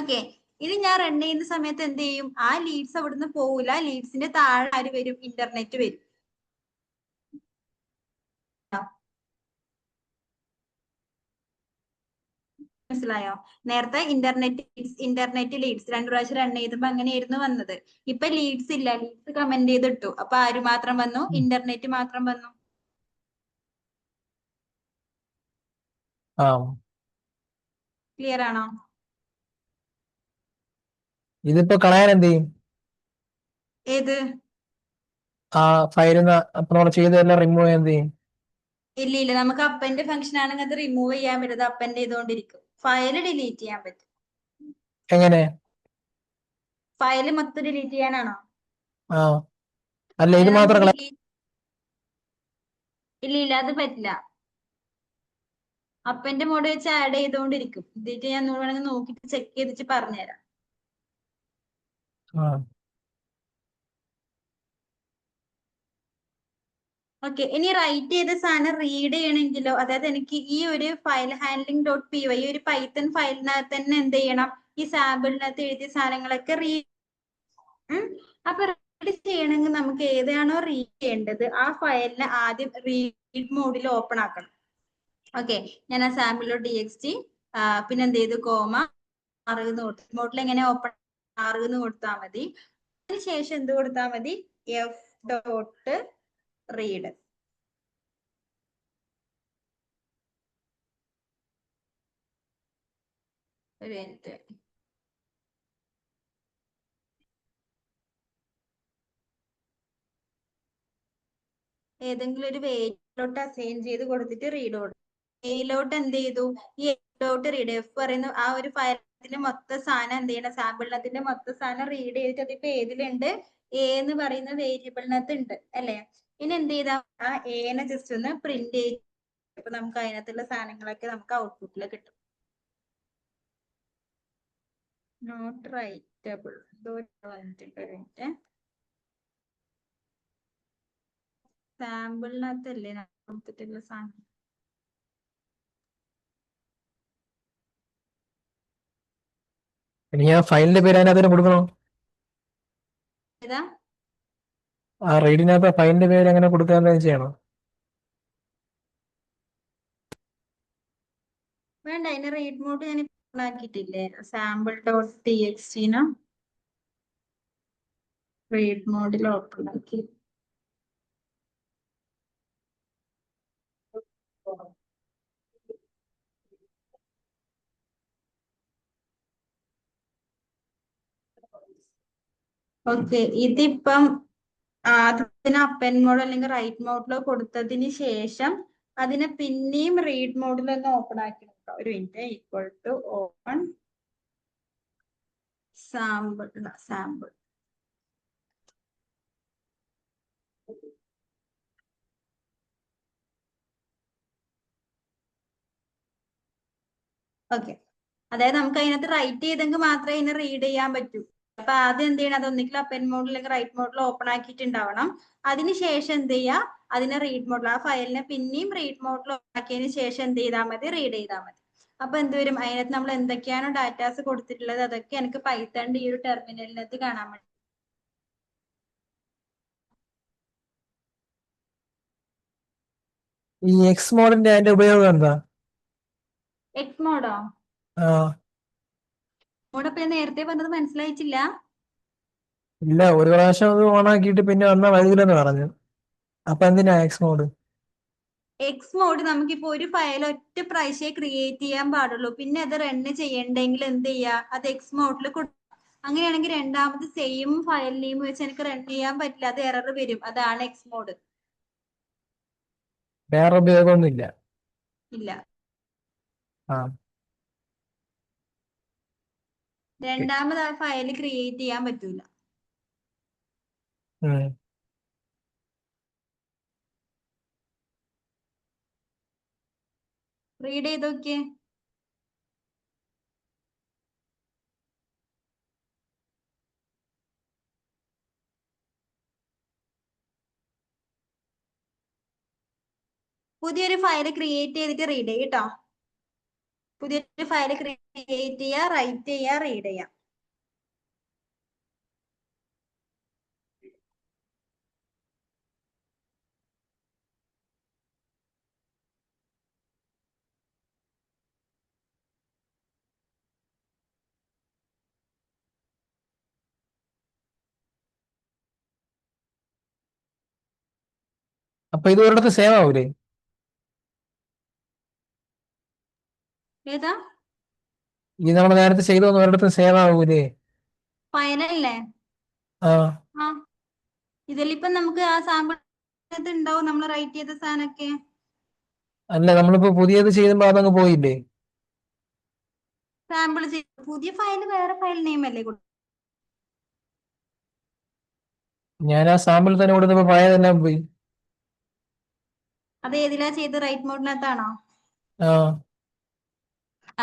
ഓക്കെ, ഇനി ഞാൻ റൺ ചെയ്യുന്ന സമയത്ത് എന്ത് ചെയ്യും? ആ ലീഡ്സ് അവിടുന്ന് പോവില്ല, ലീഡ്സിന്റെ താഴെ ആര് വരും? ഇന്റർനെറ്റ് വരും. മനസ്സിലായോ? നേരത്തെ ഇന്റർനെറ്റ് ലീഡ്സ് 2 പ്രാവശ്യം റൺ ചെയ്തപ്പോ അങ്ങനെയായിരുന്നു വന്നത്. ഇപ്പൊ ലീഡ്സ് ഇല്ല, ലീഡ്സ് കമന്റ് ചെയ്തിട്ടു. അപ്പൊ ആര് മാത്രം വന്നു? ഇന്റർനെറ്റ് മാത്രം വന്നു. ക്ലിയർ ആണോ? ഇതിപ്പോ കളയാൻ എന്ത് ചെയ്യും? ഏത്? ആ ഫയലിന്ന് അപ്പൊ നമ്മൾ ചെയ്തതെല്ലാം റിമൂവ് ചെയ്യാൻ എന്ത് ചെയ്യും? ഇല്ല, നമുക്ക് അപ്പന്റെ ഫംഗ്ഷൻ ആണെങ്കിൽ അത് റിമൂവ് ചെയ്യാൻ പറ്റുന്നത് അപ്പന്റെ ചെയ്തോണ്ടിരിക്കും. ഫയല് ഡിലീറ്റ് ചെയ്യാൻ പറ്റും. എങ്ങനെ? ഫയല് മൊത്തം ഡിലീറ്റ് ചെയ്യാനാണോ? ആ അല്ല, ഇത് അതിന് മാത്രം നമുക്ക് ഇല്ല, അത് പറ്റില്ല. അപ്പന്റെ മോഡ് വെച്ച് ആഡ് ചെയ്തോണ്ടിരിക്കും. ഇതിട്ട് ഞാൻ വേണമെങ്കിൽ നോക്കിട്ട് ചെക്ക് ചെയ്തിട്ട് പറഞ്ഞുതരാം. ഓക്കെ, ഇനി റൈറ്റ് ചെയ്ത സാധനം റീഡ് ചെയ്യണമെങ്കിലോ, അതായത് എനിക്ക് ഈ ഒരു file handling dot P Y ഒരു പൈത്തൺ ഫയലിനകത്ത് തന്നെ എന്ത് ചെയ്യണം? ഈ സാമ്പിളിനകത്ത് എഴുതിയ സാധനങ്ങളൊക്കെ റീഡ്. അപ്പൊ റീഡ് ചെയ്യണമെങ്കിൽ നമുക്ക് ഏതാണോ റീഡ് ചെയ്യേണ്ടത് ആ ഫയലിനെ ആദ്യം റീഡ് മോഡിൽ ഓപ്പൺ ആക്കണം. ഓക്കെ, ഞാൻ ആ sample.txt പിന്നെ എന്ത് ചെയ്തു? കോമ മോഡിൽ എങ്ങനെ ഓപ്പൺ ആറുന്ന് കൊടുത്താൽ മതി. അതിനുശേഷം എന്ത് കൊടുത്താൽ മതി? f.read. ഒരു മിനിറ്റ്. ഏതെങ്കിലും ഒരു വേരിയബിളിലോട്ട് അസൈൻ ചെയ്ത് കൊടുത്തിട്ട് റീഡ് കൊടുക്കും. എയിലോട്ട് എന്ത് ചെയ്തു? ഈ എയിലോട്ട് റീഡ്, എഫ് പറയുന്ന ആ ഒരു ഫയലിന്റെ മൊത്തം സാധനം എന്ത് ചെയ്യണം? സാമ്പിളിനത്തിന്റെ മൊത്തം സാധനം റീഡ് ചെയ്തിട്ട് അതിപ്പോ ഏതിലുണ്ട്? എ എന്ന് പറയുന്ന വേരിയബിളിനകത്ത് ഉണ്ട് അല്ലെ? ഇനി എന്ത് ചെയ്താ ആ എനെ ജസ്റ്റ് ഒന്ന് പ്രിന്റ് ചെയ്ത് അപ്പൊ നമുക്ക് അതിനകത്തുള്ള സാധനങ്ങളൊക്കെ നമുക്ക് ഔട്ട്പുട്ടിൽ കിട്ടും. നോട്ട് റൈറ്റബിൾ സാമ്പിളിനകത്തല്ലേ ഞാൻ കൊടുത്തിട്ടുള്ള സാധനം? ഇനി ആ ഫയലിന്റെ പേര് അതിനകത്ത് കൊടുക്കണോ? ഏതാ? ആ റീഡിനകത്ത് ഫയലിന്റെ പേര് അങ്ങനെ കൊടുക്കാൻ ചെയ്യണോ? വേണ്ട, അതിന് റീഡ് മോഡ് ഞാൻ ആക്കിയിട്ടില്ലേ? sample.txt റീഡ് മോഡിൽ ഓപ്പൺ ആക്കി. ഓക്കെ, ഇതിപ്പം അതിന് അപ്പൻ മോഡ് അല്ലെങ്കിൽ റൈറ്റ് മോഡിലോ കൊടുത്തതിന് ശേഷം അതിനെ പിന്നെയും റീഡ് മോഡിൽ ഒന്ന് ഓപ്പൺ ആക്കി നോക്കാം. ഒരു minute. Equal to open sample. Okay, അതായത് നമുക്ക് അതിനകത്ത് റൈറ്റ് ചെയ്തെങ്കിൽ മാത്രമേ അതിനെ റീഡ് ചെയ്യാൻ പറ്റൂ. അപ്പൊ ആദ്യം എന്ത് ചെയ്യണം? അത് ഒന്നിക്കൽ അപ്പൻ മോഡിൽ അല്ലെങ്കിൽ റൈറ്റ് മോഡിൽ ഓപ്പൺ ആക്കിയിട്ടുണ്ടാവണം. അതിനുശേഷം എന്ത് ചെയ്യുക? അതിനെ റീഡ് മോഡിൽ ആ ഫയലിനെ പിന്നെയും റീഡ് മോഡിൽ ഓപ്പൺ ആക്കിയതിന് ശേഷം എന്ത് ചെയ്താൽ മതി? റീഡ് ചെയ്താൽ മതി. അപ്പൊ എന്ത് വരും, അതിനകത്ത് നമ്മൾ എന്തൊക്കെയാണോ ഡാറ്റാസ് കൊടുത്തിട്ടുള്ളത് അതൊക്കെ എനിക്ക് പൈത്തണിന്റെ ഈ ഒരു ടെർമിനലിനകത്ത് കാണാൻ പറ്റും. ഈ എക്സ് മോഡിന്റെ അതിന്റെ ഉപയോഗം എന്താ? എക്സ് മോഡോ? ആ മോഡപ്പ നേരത്തെ പറഞ്ഞത് മനസ്സിലായിട്ടില്ല. ഇല്ല, ഒരു പ്രാവശ്യം അത് ഓൺ ആക്കിയിട്ട് പിന്നെ വന്നാ വരില്ലെന്ന് പറഞ്ഞു. അപ്പൊ എന്തിനാ എക്സ് മോഡ്? എക്സ് മോഡ് നമുക്കിപ്പോ ഒരു ഫയൽ ഒറ്റ പ്രാവശ്യമേ ക്രിയേറ്റ് ചെയ്യാൻ പാടുള്ളൂ. പിന്നെ അത് റണ്ണ് ചെയ്യണ്ടെങ്കിൽ എന്ത് ചെയ്യാ, അത് എക്സ് മോഡിൽ കൊടുക്കും. അങ്ങനെയാണെങ്കിൽ രണ്ടാമത് സെയിം ഫയൽ നെയിം വെച്ച് എനിക്ക് റൺ ചെയ്യാൻ പറ്റില്ല, അത് എറർ വരും. അതാണ് എക്സ് മോഡ്. വേറെ ഉപയോഗമൊന്നുമില്ല. ഇല്ല, ആ രണ്ടാമത് ആ ഫയൽ ക്രിയേറ്റ് ചെയ്യാൻ പറ്റൂല. ഉം. റീഡ് ചെയ്ത് നോക്കിയേ. പുതിയൊരു ഫയൽ ക്രിയേറ്റ് ചെയ്തിട്ട് റീഡ് ചെയ്യും കേട്ടോ. പുതിയൊരു ഫയൽ ക്രിയേറ്റ് ചെയ്യുക, റൈറ്റ് ചെയ്യുക, റീഡ് ചെയ്യാം. അപ്പൊ ഇത് ഒരിടത്ത് സേവ് ആവൂലേ? ഏതാ ഈ നമ്മൾ നേരത്തെ ചെയ്തൊന്നും ഒരിടത്തും സേവ് ആവൂലേ? ഫയലല്ലേ? ആ ആ, ഇതിലിപ്പം നമുക്ക് ആ സാമ്പിൾ ഉണ്ടാവും, നമ്മൾ റൈറ്റ് ചെയ്ത സാധനമൊക്കെ. അല്ല, നമ്മളിപ്പോ പുതിയത് ചെയ്യുമ്പോ അതങ്ങ് പോയില്ലേ? സാമ്പിൾ പുതിയ ഫയൽ വേറെ ഫയൽ നെയിം അല്ലേ ഞാൻ ആ സാമ്പിൾ തന്നെ കൊടുത്തപ്പോ പഴയതെല്ലാം പോയി. അത് ഏതിലാ ചെയ്ത്, റൈറ്റ് മോഡിനകത്താണോ? ആ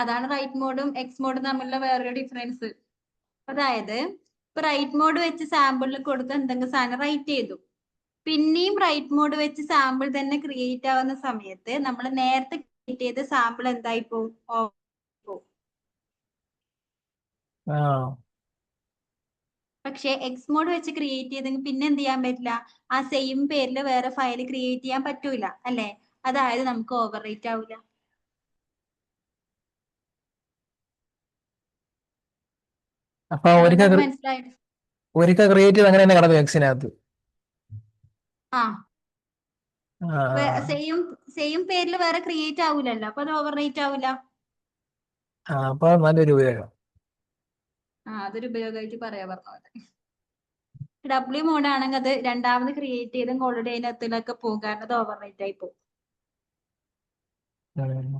അതാണ് റൈറ്റ് മോഡും എക്സ് മോഡും തമ്മിലുള്ള വേറൊരു ഡിഫറൻസ്. അതായത് ഇപ്പൊ റൈറ്റ് മോഡ് വെച്ച് സാമ്പിളിൽ കൊടുത്ത് എന്തെങ്കിലും സാധനം റൈറ്റ് ചെയ്തു, പിന്നെയും റൈറ്റ് മോഡ് വെച്ച് സാമ്പിൾ തന്നെ ക്രിയേറ്റ് ആവുന്ന സമയത്ത് നമ്മൾ നേരത്തെ ക്രിയേറ്റ് ചെയ്ത സാമ്പിൾ എന്തായി പോകും? ആ പക്ഷെ എക്സ് മോഡ് വെച്ച് ക്രിയേറ്റ് ചെയ്തെങ്കിൽ പിന്നെ എന്ത് ചെയ്യാൻ പറ്റില്ല, ആ സെയിം പേരിൽ വേറെ ഫയൽ ക്രിയേറ്റ് ചെയ്യാൻ പറ്റൂല അല്ലെ? അതായത് നമുക്ക് ഓവർ റൈറ്റ് ആവില്ല. അപ്പൊ അതുകൊണ്ടത് മനസ്സിലായി. ഒരിക്കൽ ക്രിയേറ്റ് ചെയ്ത് അങ്ങനെ തന്നെ കിടന്നു എക്സിനകത്ത്. ആ, ആ സെയിം സെയിം പേരിൽ വേറെ ക്രിയേറ്റ് ആവൂലല്ലോ, അപ്പൊ അത് ഓവർ റൈറ്റ് ആവില്ല. ആ അപ്പൊ നല്ലൊരു ഉപയോഗം. ആ, അതൊരു ഉപയോഗമായിട്ട് പറയാ പറഞ്ഞത്. ഡബ്ല്യു മോഡ് ആണെങ്കിൽ അത് രണ്ടാമത് ക്രിയേറ്റ് ചെയ്തും ഓൾറെഡി അതിനകത്തിലൊക്കെ പോകും, കാരണം അത് ഓവർ റൈറ്റ് ആയി പോകും. ഉം.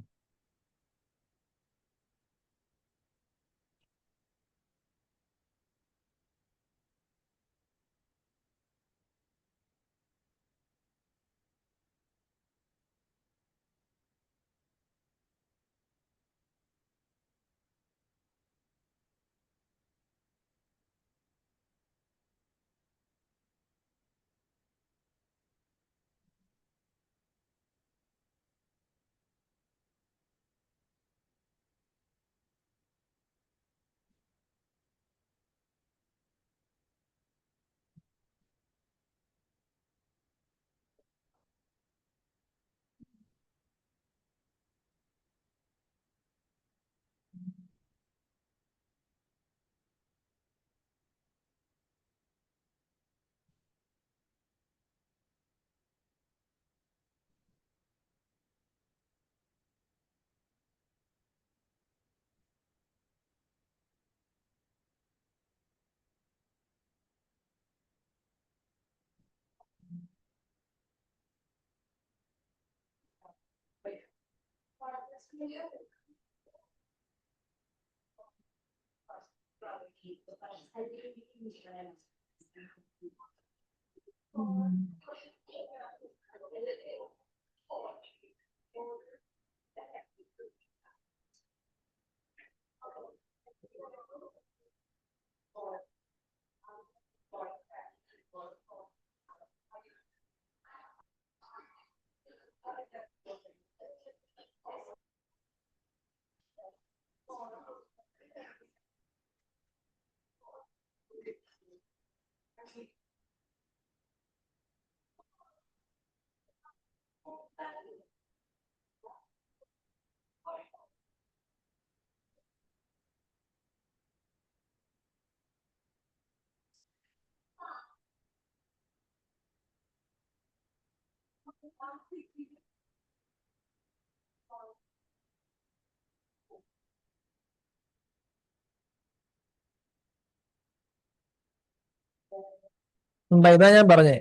ഇതാ ഞാൻ പറഞ്ഞേ.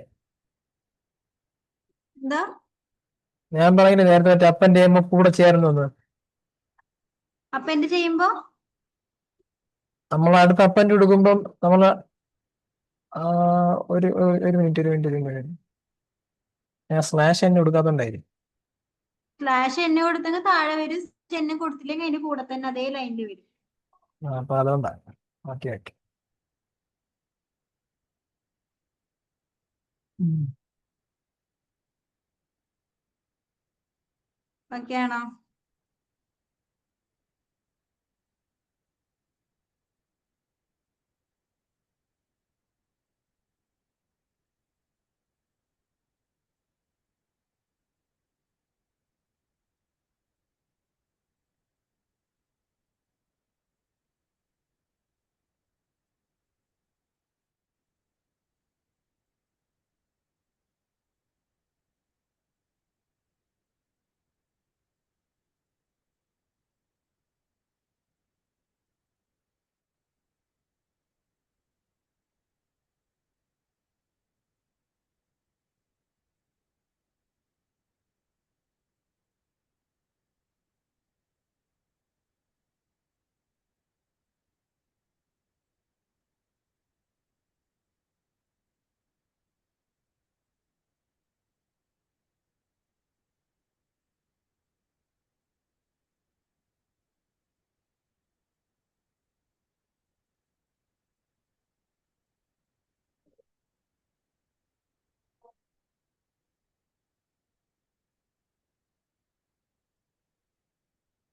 എന്താ ഞാൻ പറയുന്നത് നേരത്തെ മറ്റേ അപ്പന്റെ അമ്മ കൂടെ ചേർന്നു. അപ്പൊ എന്ത് ചെയ്യുമ്പോ നമ്മൾ അടുത്ത അപ്പന്റെ കൊടുക്കുമ്പം നമ്മള് ഒരു മിനിറ്റ് ഞാൻ സ്ലാഷ് എന്നെ കൊടുക്കാത്തോണ്ടായിരിക്കും. സ്ലാഷ് എന്നെ കൊടുത്തെങ്കിൽ താഴെ വരും, എന്നെ കൊടുത്തില്ലെങ്കിൽ അതിന്റെ കൂടെ തന്നെ അതേ ലൈനിൽ വരും. അപ്പൊ അതുകൊണ്ടാണ്. ഓക്കെ. ഓക്കെ ആണോ?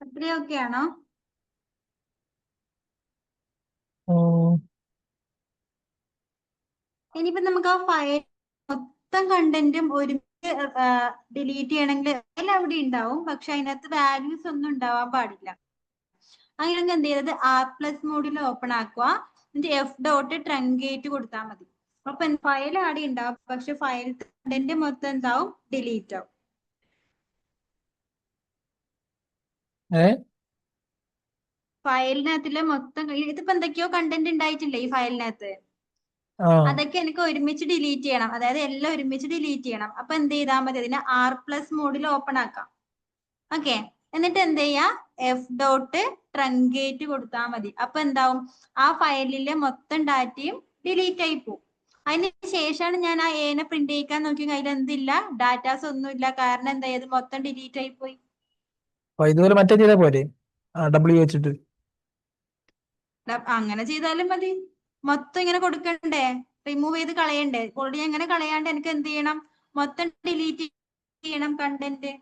അത്രയും ഓക്കെ ആണോ? ഇനിയിപ്പോ നമുക്ക് ആ ഫയൽ മൊത്തം കണ്ടന്റും ഒരുമിച്ച് ഡിലീറ്റ് ചെയ്യണമെങ്കിൽ എല്ലാം അവിടെ ഉണ്ടാവും, പക്ഷെ അതിനകത്ത് വാല്യൂസ് ഒന്നും ഉണ്ടാവാൻ പാടില്ല. അങ്ങനെയാണെങ്കിൽ എന്ത് ചെയ്തത്, R+ മോഡിൽ ഓപ്പൺ ആക്കുക, എന്നിട്ട് F. ട്രങ്കേറ്റ് കൊടുത്താൽ മതി. അപ്പൊ ഫയൽ ആടെ ഉണ്ടാവും, പക്ഷെ ഫയൽ കണ്ടന്റ് മൊത്തം എന്താവും, ഡിലീറ്റ് ആവും. ഫയലിനകത്തില് മൊത്തം ഇതിപ്പോ എന്തൊക്കെയോ കണ്ടന്റ് ഉണ്ടായിട്ടില്ലേ ഈ ഫയലിനകത്ത്, അതൊക്കെ എനിക്ക് ഒരുമിച്ച് ഡിലീറ്റ് ചെയ്യണം. അതായത് എല്ലാം ഒരുമിച്ച് ഡിലീറ്റ് ചെയ്യണം. അപ്പൊ എന്ത് ചെയ്താൽ മതി, അതിനെ R+ മോഡിൽ ഓപ്പൺ ആക്കാം. ഓക്കെ, എന്നിട്ട് എന്ത് ചെയ്യാ, F. ട്രങ്കേറ്റ് കൊടുത്താൽ മതി. അപ്പൊ എന്താവും, ആ ഫയലിലെ മൊത്തം ഡാറ്റയും ഡിലീറ്റ് ആയി പോകും. അതിന് ശേഷമാണ് ഞാൻ ആ എനെ പ്രിന്റ് ചെയ്യിക്കാൻ നോക്കി, അതിൽ എന്തില്ല, ഡാറ്റാസ് ഒന്നുമില്ല. കാരണം എന്താ, ഇത് മൊത്തം ഡിലീറ്റ് ആയി പോയി. ഇതുപോലെ മറ്റേ ചെയ്താൽ പോരെ, W വെച്ചിട്ട്. അങ്ങനെ ചെയ്താലും മതി. മൊത്തം ഇങ്ങനെ കൊടുക്കണ്ടേ, റിമൂവ് ചെയ്ത് കളയണ്ടേ. ഓൾറെഡി അങ്ങനെ കളയാണ്ട് എനിക്ക് എന്ത് ചെയ്യണം, മൊത്തം ഡിലീറ്റ് ചെയ്യണം കണ്ടന്റ്.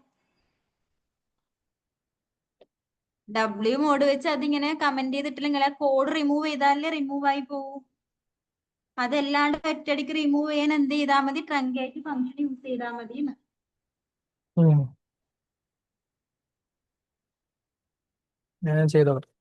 W മോഡ് വെച്ച് അതിങ്ങനെ കമന്റ് ചെയ്തിട്ടില്ലെങ്കിൽ ആ കോഡ് റിമൂവ് ചെയ്താലേ റിമൂവ് ആയി പോകൂ. അതല്ലാണ്ട് ഒറ്റയടിക്ക് റിമൂവ് ചെയ്യാൻ എന്ത് ചെയ്താൽ മതി, ട്രങ്കേറ്റ് ഫംഗ്ഷൻ യൂസ് ചെയ്താൽ മതി. ഞാൻ ചെയ്തോളാം.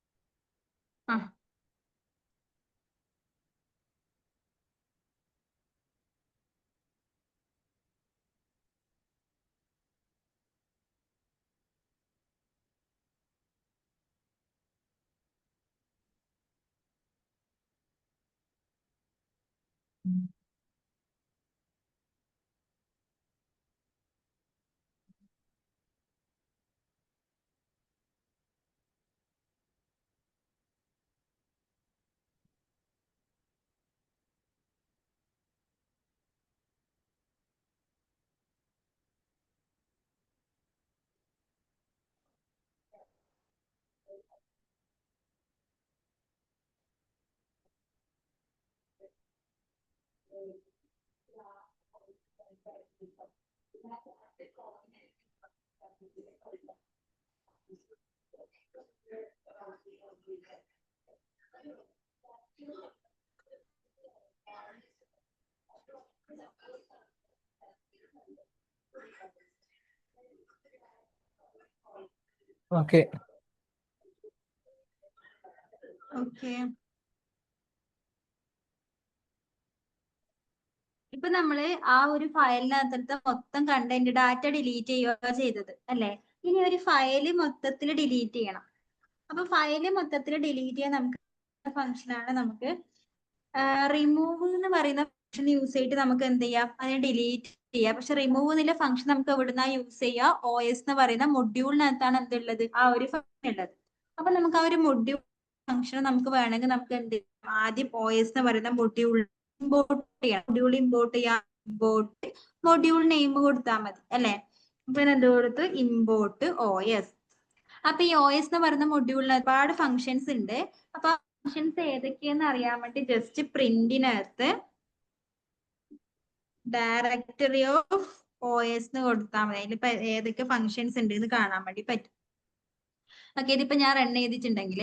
ഓക്കെ. ഇപ്പൊ നമ്മള് ആ ഒരു ഫയലിനകത്തെ മൊത്തം കണ്ടന്റ് ഡാറ്റ ഡിലീറ്റ് ചെയ്യുക ചെയ്തത് അല്ലെ. ഇനി ഒരു ഫയല് മൊത്തത്തിൽ ഡിലീറ്റ് ചെയ്യണം. അപ്പൊ ഫയല് മൊത്തത്തിൽ ഡിലീറ്റ് ചെയ്യാൻ നമുക്ക് ഫംഗ്ഷനാണ് നമുക്ക് റിമൂവ് എന്ന് പറയുന്ന ഫംഗ്ഷൻ യൂസ് ചെയ്തിട്ട് നമുക്ക് എന്ത് ചെയ്യാം, അതിനെ ഡിലീറ്റ് ചെയ്യാം. പക്ഷെ റിമൂവ് എന്നുള്ള ഫംഗ്ഷൻ നമുക്ക് എവിടുന്നാ യൂസ് ചെയ്യുക, OS എന്ന് പറയുന്ന മൊഡ്യൂളിനകത്താണ് എന്തുള്ളത്, ആ ഒരു ഫംഗ്ഷൻ ഉള്ളത്. അപ്പൊ നമുക്ക് ആ ഒരു മൊഡ്യൂൾ ഫംഗ്ഷൻ നമുക്ക് വേണമെങ്കിൽ നമുക്ക് എന്ത് ചെയ്യാം, ആദ്യം OS എന്ന് പറയുന്ന മൊഡ്യൂൾ ഇമ്പോർട്ട് ചെയ്യാം. മൊഡ്യൂൾ ഇമ്പോർട്ട് ചെയ്യാം. ഇമ്പോർട്ട് മൊഡ്യൂൾ നെയിം കൊടുത്താൽ മതി അല്ലെ. അപ്പൊ എന്ത് കൊടുത്തു, ഇമ്പോർട്ട് OS. അപ്പൊ ഈ OS എന്ന് പറയുന്ന മൊഡ്യൂളിൽ ഒരുപാട് ഫങ്ഷൻസ് ഉണ്ട്. അപ്പൊ ഫങ്ഷൻസ് ഏതൊക്കെയെന്ന് അറിയാൻ വേണ്ടി ജസ്റ്റ് പ്രിന്റിനകത്ത് ഡയറക്ടറി ഓഫ് OS എന്ന് കൊടുത്താൽ മതി. അതിലിപ്പോ ഏതൊക്കെ ഫങ്ഷൻസ് ഉണ്ട് എന്ന് കാണാൻ വേണ്ടി പറ്റും. ഓക്കെ, ഇതിപ്പോ ഞാൻ റൺ ചെയ്തിട്ടുണ്ടെങ്കിൽ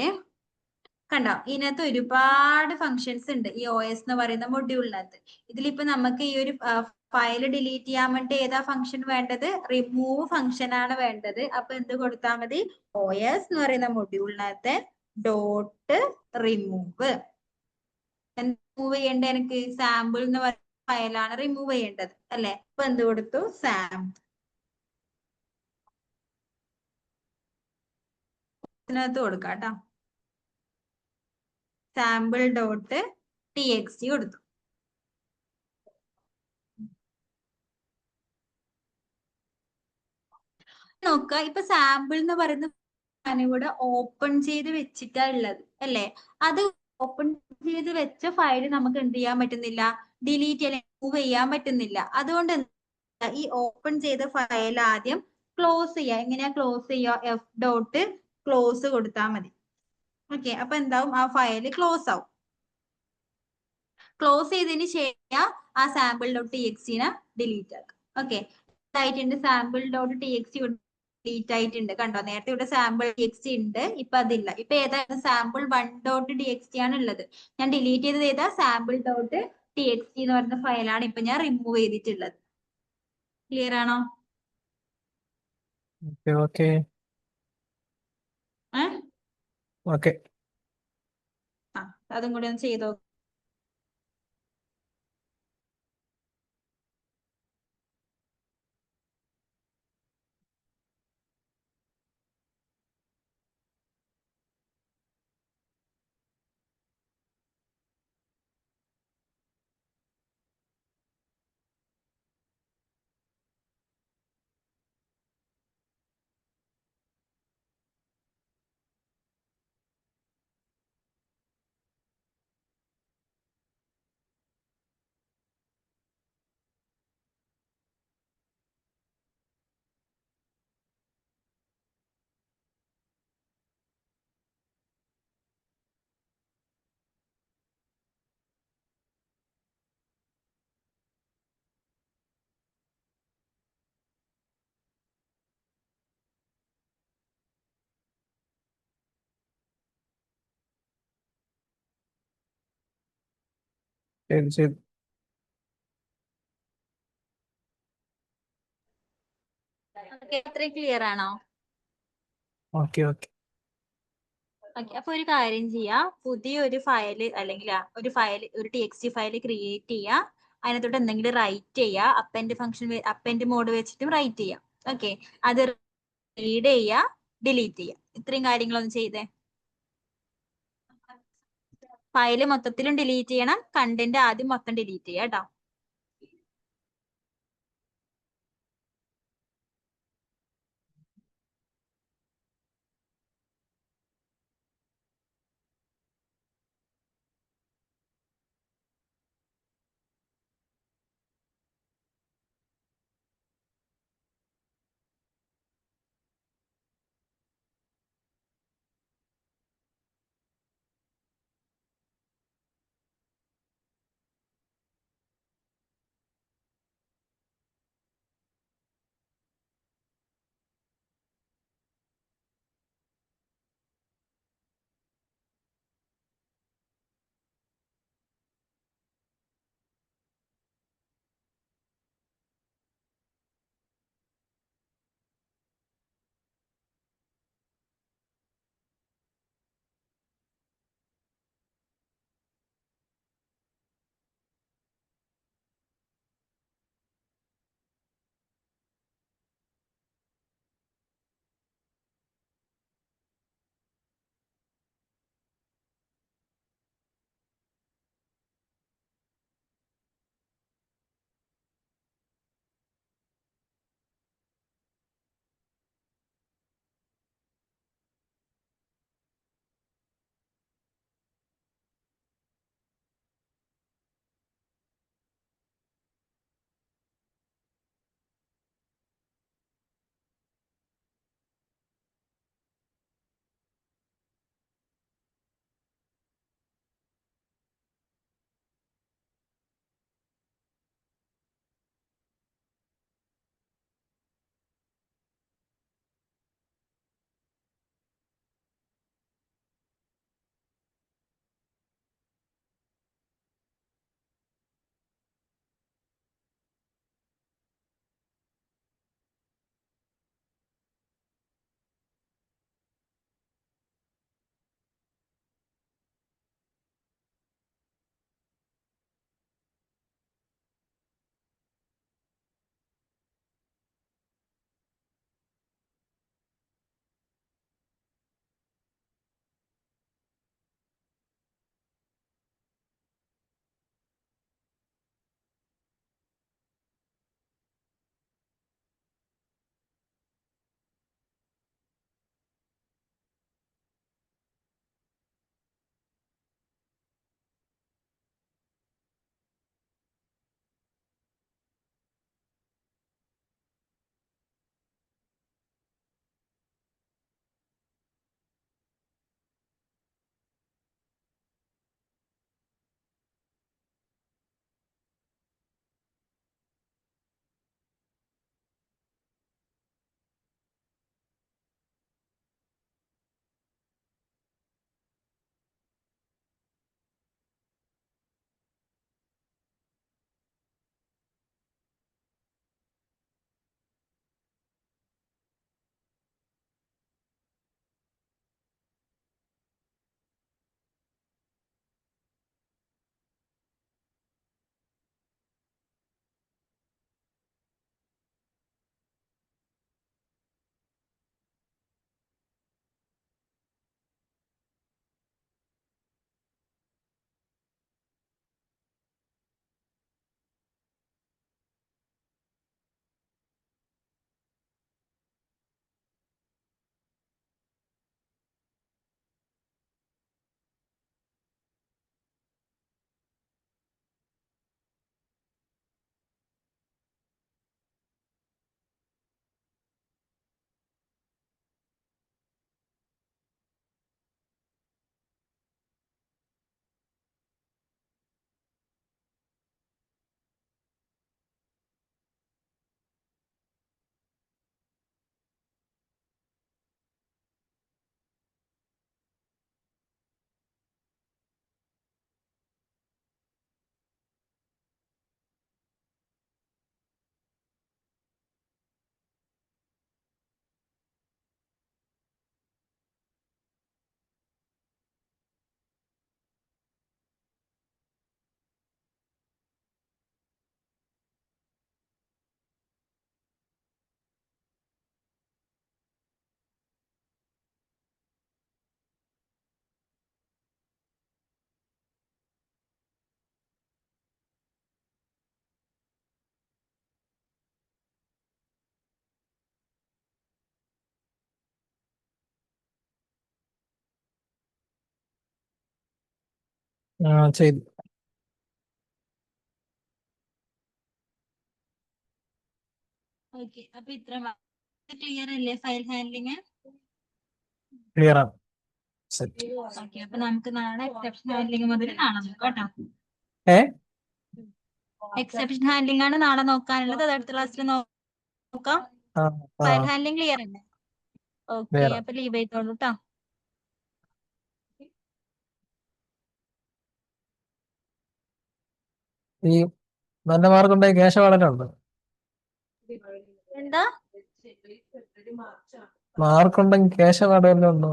കണ്ടോ, ഇതിനകത്ത് ഒരുപാട് ഫങ്ഷൻസ് ഉണ്ട് ഈ OS എന്ന് പറയുന്ന മൊഡ്യൂളിനകത്ത്. ഇതിലിപ്പോ നമുക്ക് ഈ ഒരു ഫയൽ ഡിലീറ്റ് ചെയ്യാൻ വേണ്ടി ഏതാ ഫംഗ്ഷൻ വേണ്ടത്, റിമൂവ് ഫംഗ്ഷൻ ആണ് വേണ്ടത്. അപ്പൊ എന്ത് കൊടുത്താൽ മതി, OS എന്ന് പറയുന്ന മൊഡ്യൂളിനകത്ത് ഡോട്ട് റിമൂവ്. റിമൂവ് ചെയ്യേണ്ട എനിക്ക് സാമ്പിൾ എന്ന് പറയുന്ന ഫയലാണ് റിമൂവ് ചെയ്യേണ്ടത് അല്ലെ. അപ്പൊ എന്ത് കൊടുത്തു, സാമ്പിൾ. ഇതിനകത്ത് കൊടുക്കാം കേട്ടോ, സാമ്പിൾ ഡോട്ട് TXT കൊടുത്തു. നോക്കുക, ഇപ്പൊ സാമ്പിൾ എന്ന് പറയുന്ന ഇവിടെ ഓപ്പൺ ചെയ്ത് വെച്ചിട്ടാ ഉള്ളത് അല്ലെ. അത് ഓപ്പൺ ചെയ്ത് വെച്ച ഫയൽ നമുക്ക് എന്ത് ചെയ്യാൻ പറ്റുന്നില്ല, ഡിലീറ്റ് അല്ലെങ്കിൽ മൂവ് ചെയ്യാൻ പറ്റുന്നില്ല. അതുകൊണ്ട് ഈ ഓപ്പൺ ചെയ്ത ഫയൽ ആദ്യം ക്ലോസ് ചെയ്യുക. എങ്ങനെയാ ക്ലോസ് ചെയ്യുക, F. ക്ലോസ് കൊടുത്താൽ മതി. ഓക്കെ, അപ്പൊ എന്താവും, ആ ഫയൽ ക്ലോസ് ആവും. ക്ലോസ് ചെയ്തതിന് ശേഷം ആ സാമ്പിൾ ഡോട്ട് TXT ഡിലീറ്റ് ആക്കുക. ഓക്കെ, ആയിട്ടുണ്ട്. സാമ്പിൾ ഡോട്ട് TXT ഡിലീറ്റ് ആയിട്ടുണ്ട്. കണ്ടോ, നേരത്തെ ഇവിടെ സാമ്പിൾ TXT ഉണ്ട്, ഇപ്പൊ അതില്ല. ഇപ്പൊ ഏതാണ്, സാമ്പിൾ 1.txt ആണ് ഉള്ളത്. ഞാൻ ഡിലീറ്റ് ചെയ്തത് ഏതാ, സാമ്പിൾ ഡോട്ട് TXT എന്ന് പറയുന്ന ഫയലാണ് ഇപ്പൊ ഞാൻ റിമൂവ് ചെയ്തിട്ടുള്ളത്. ക്ലിയർ ആണോ? ഓക്കെ ഏഹ് ഓക്കെ. ആ, അതും കൂടി ഒന്ന് ചെയ്തോ. ശരി ശരി. അത്രയും ക്ലിയർ ആണോ? Okay okay. ഓക്കെ, അപ്പൊ ഒരു കാര്യം ചെയ്യാം, പുതിയൊരു ഫയല് അല്ലെങ്കിൽ ഒരു ഫയൽ, ഒരു TXT ഫയൽ ക്രിയേറ്റ് ചെയ്യുക. അതിനകത്തോട്ട് എന്തെങ്കിലും റൈറ്റ് ചെയ്യുക. അപ്പൻഡ് ഫംഗ്ഷൻ, അപ്പൻഡ് മോഡ് വെച്ചിട്ടും റൈറ്റ് ചെയ്യാം. ഓക്കെ, അത് റീഡ് ചെയ്യുക, ഡിലീറ്റ് ചെയ്യുക. ഇത്രയും കാര്യങ്ങളൊന്നും ചെയ്തേ. ഫയല് മൊത്തത്തിലും ഡിലീറ്റ് ചെയ്യണം, കണ്ടന്റ് ആദ്യം മൊത്തം ഡിലീറ്റ് ചെയ്യാം കേട്ടോ. ചെയ്തു. ഓക്കെ, അപ്പൊ ഇത്ര ക്ലിയർ അല്ലേ ഫയൽ ഹാൻഡ്ലിങ്? ക്ലിയർ ആണ്. സെറ്റ്. ഓക്കെ, അപ്പൊ നമുക്ക് നാളെ എക്സെപ്ഷൻ ഹാൻഡ്ലിങ് മുതൽ നാളെ നോക്കാം കേട്ടോ. ഏ എക്സെപ്ഷൻ ഹാൻഡ്ലിംഗ് ആണ് നാളെ നോക്കാനുള്ളത്. അത് അടുത്ത ക്ലാസ്സിൽ നോക്കാം. ആ ആ ഫയൽ ഹാൻഡ്ലിംഗ് ക്ലിയർ അല്ലേ? Okay, clear. അപ്പൊ ലീവ് ചെയ്തോളൂ കേട്ടോ. ഈ നല്ല മാർക്കുണ്ടായി ക്യാഷ് വളരെ ഉണ്ട്. എന്താ മാർക്കുണ്ടെങ്കിൽ ക്യാഷ് അവാർഡ് വല്ലതും ഉണ്ടോ?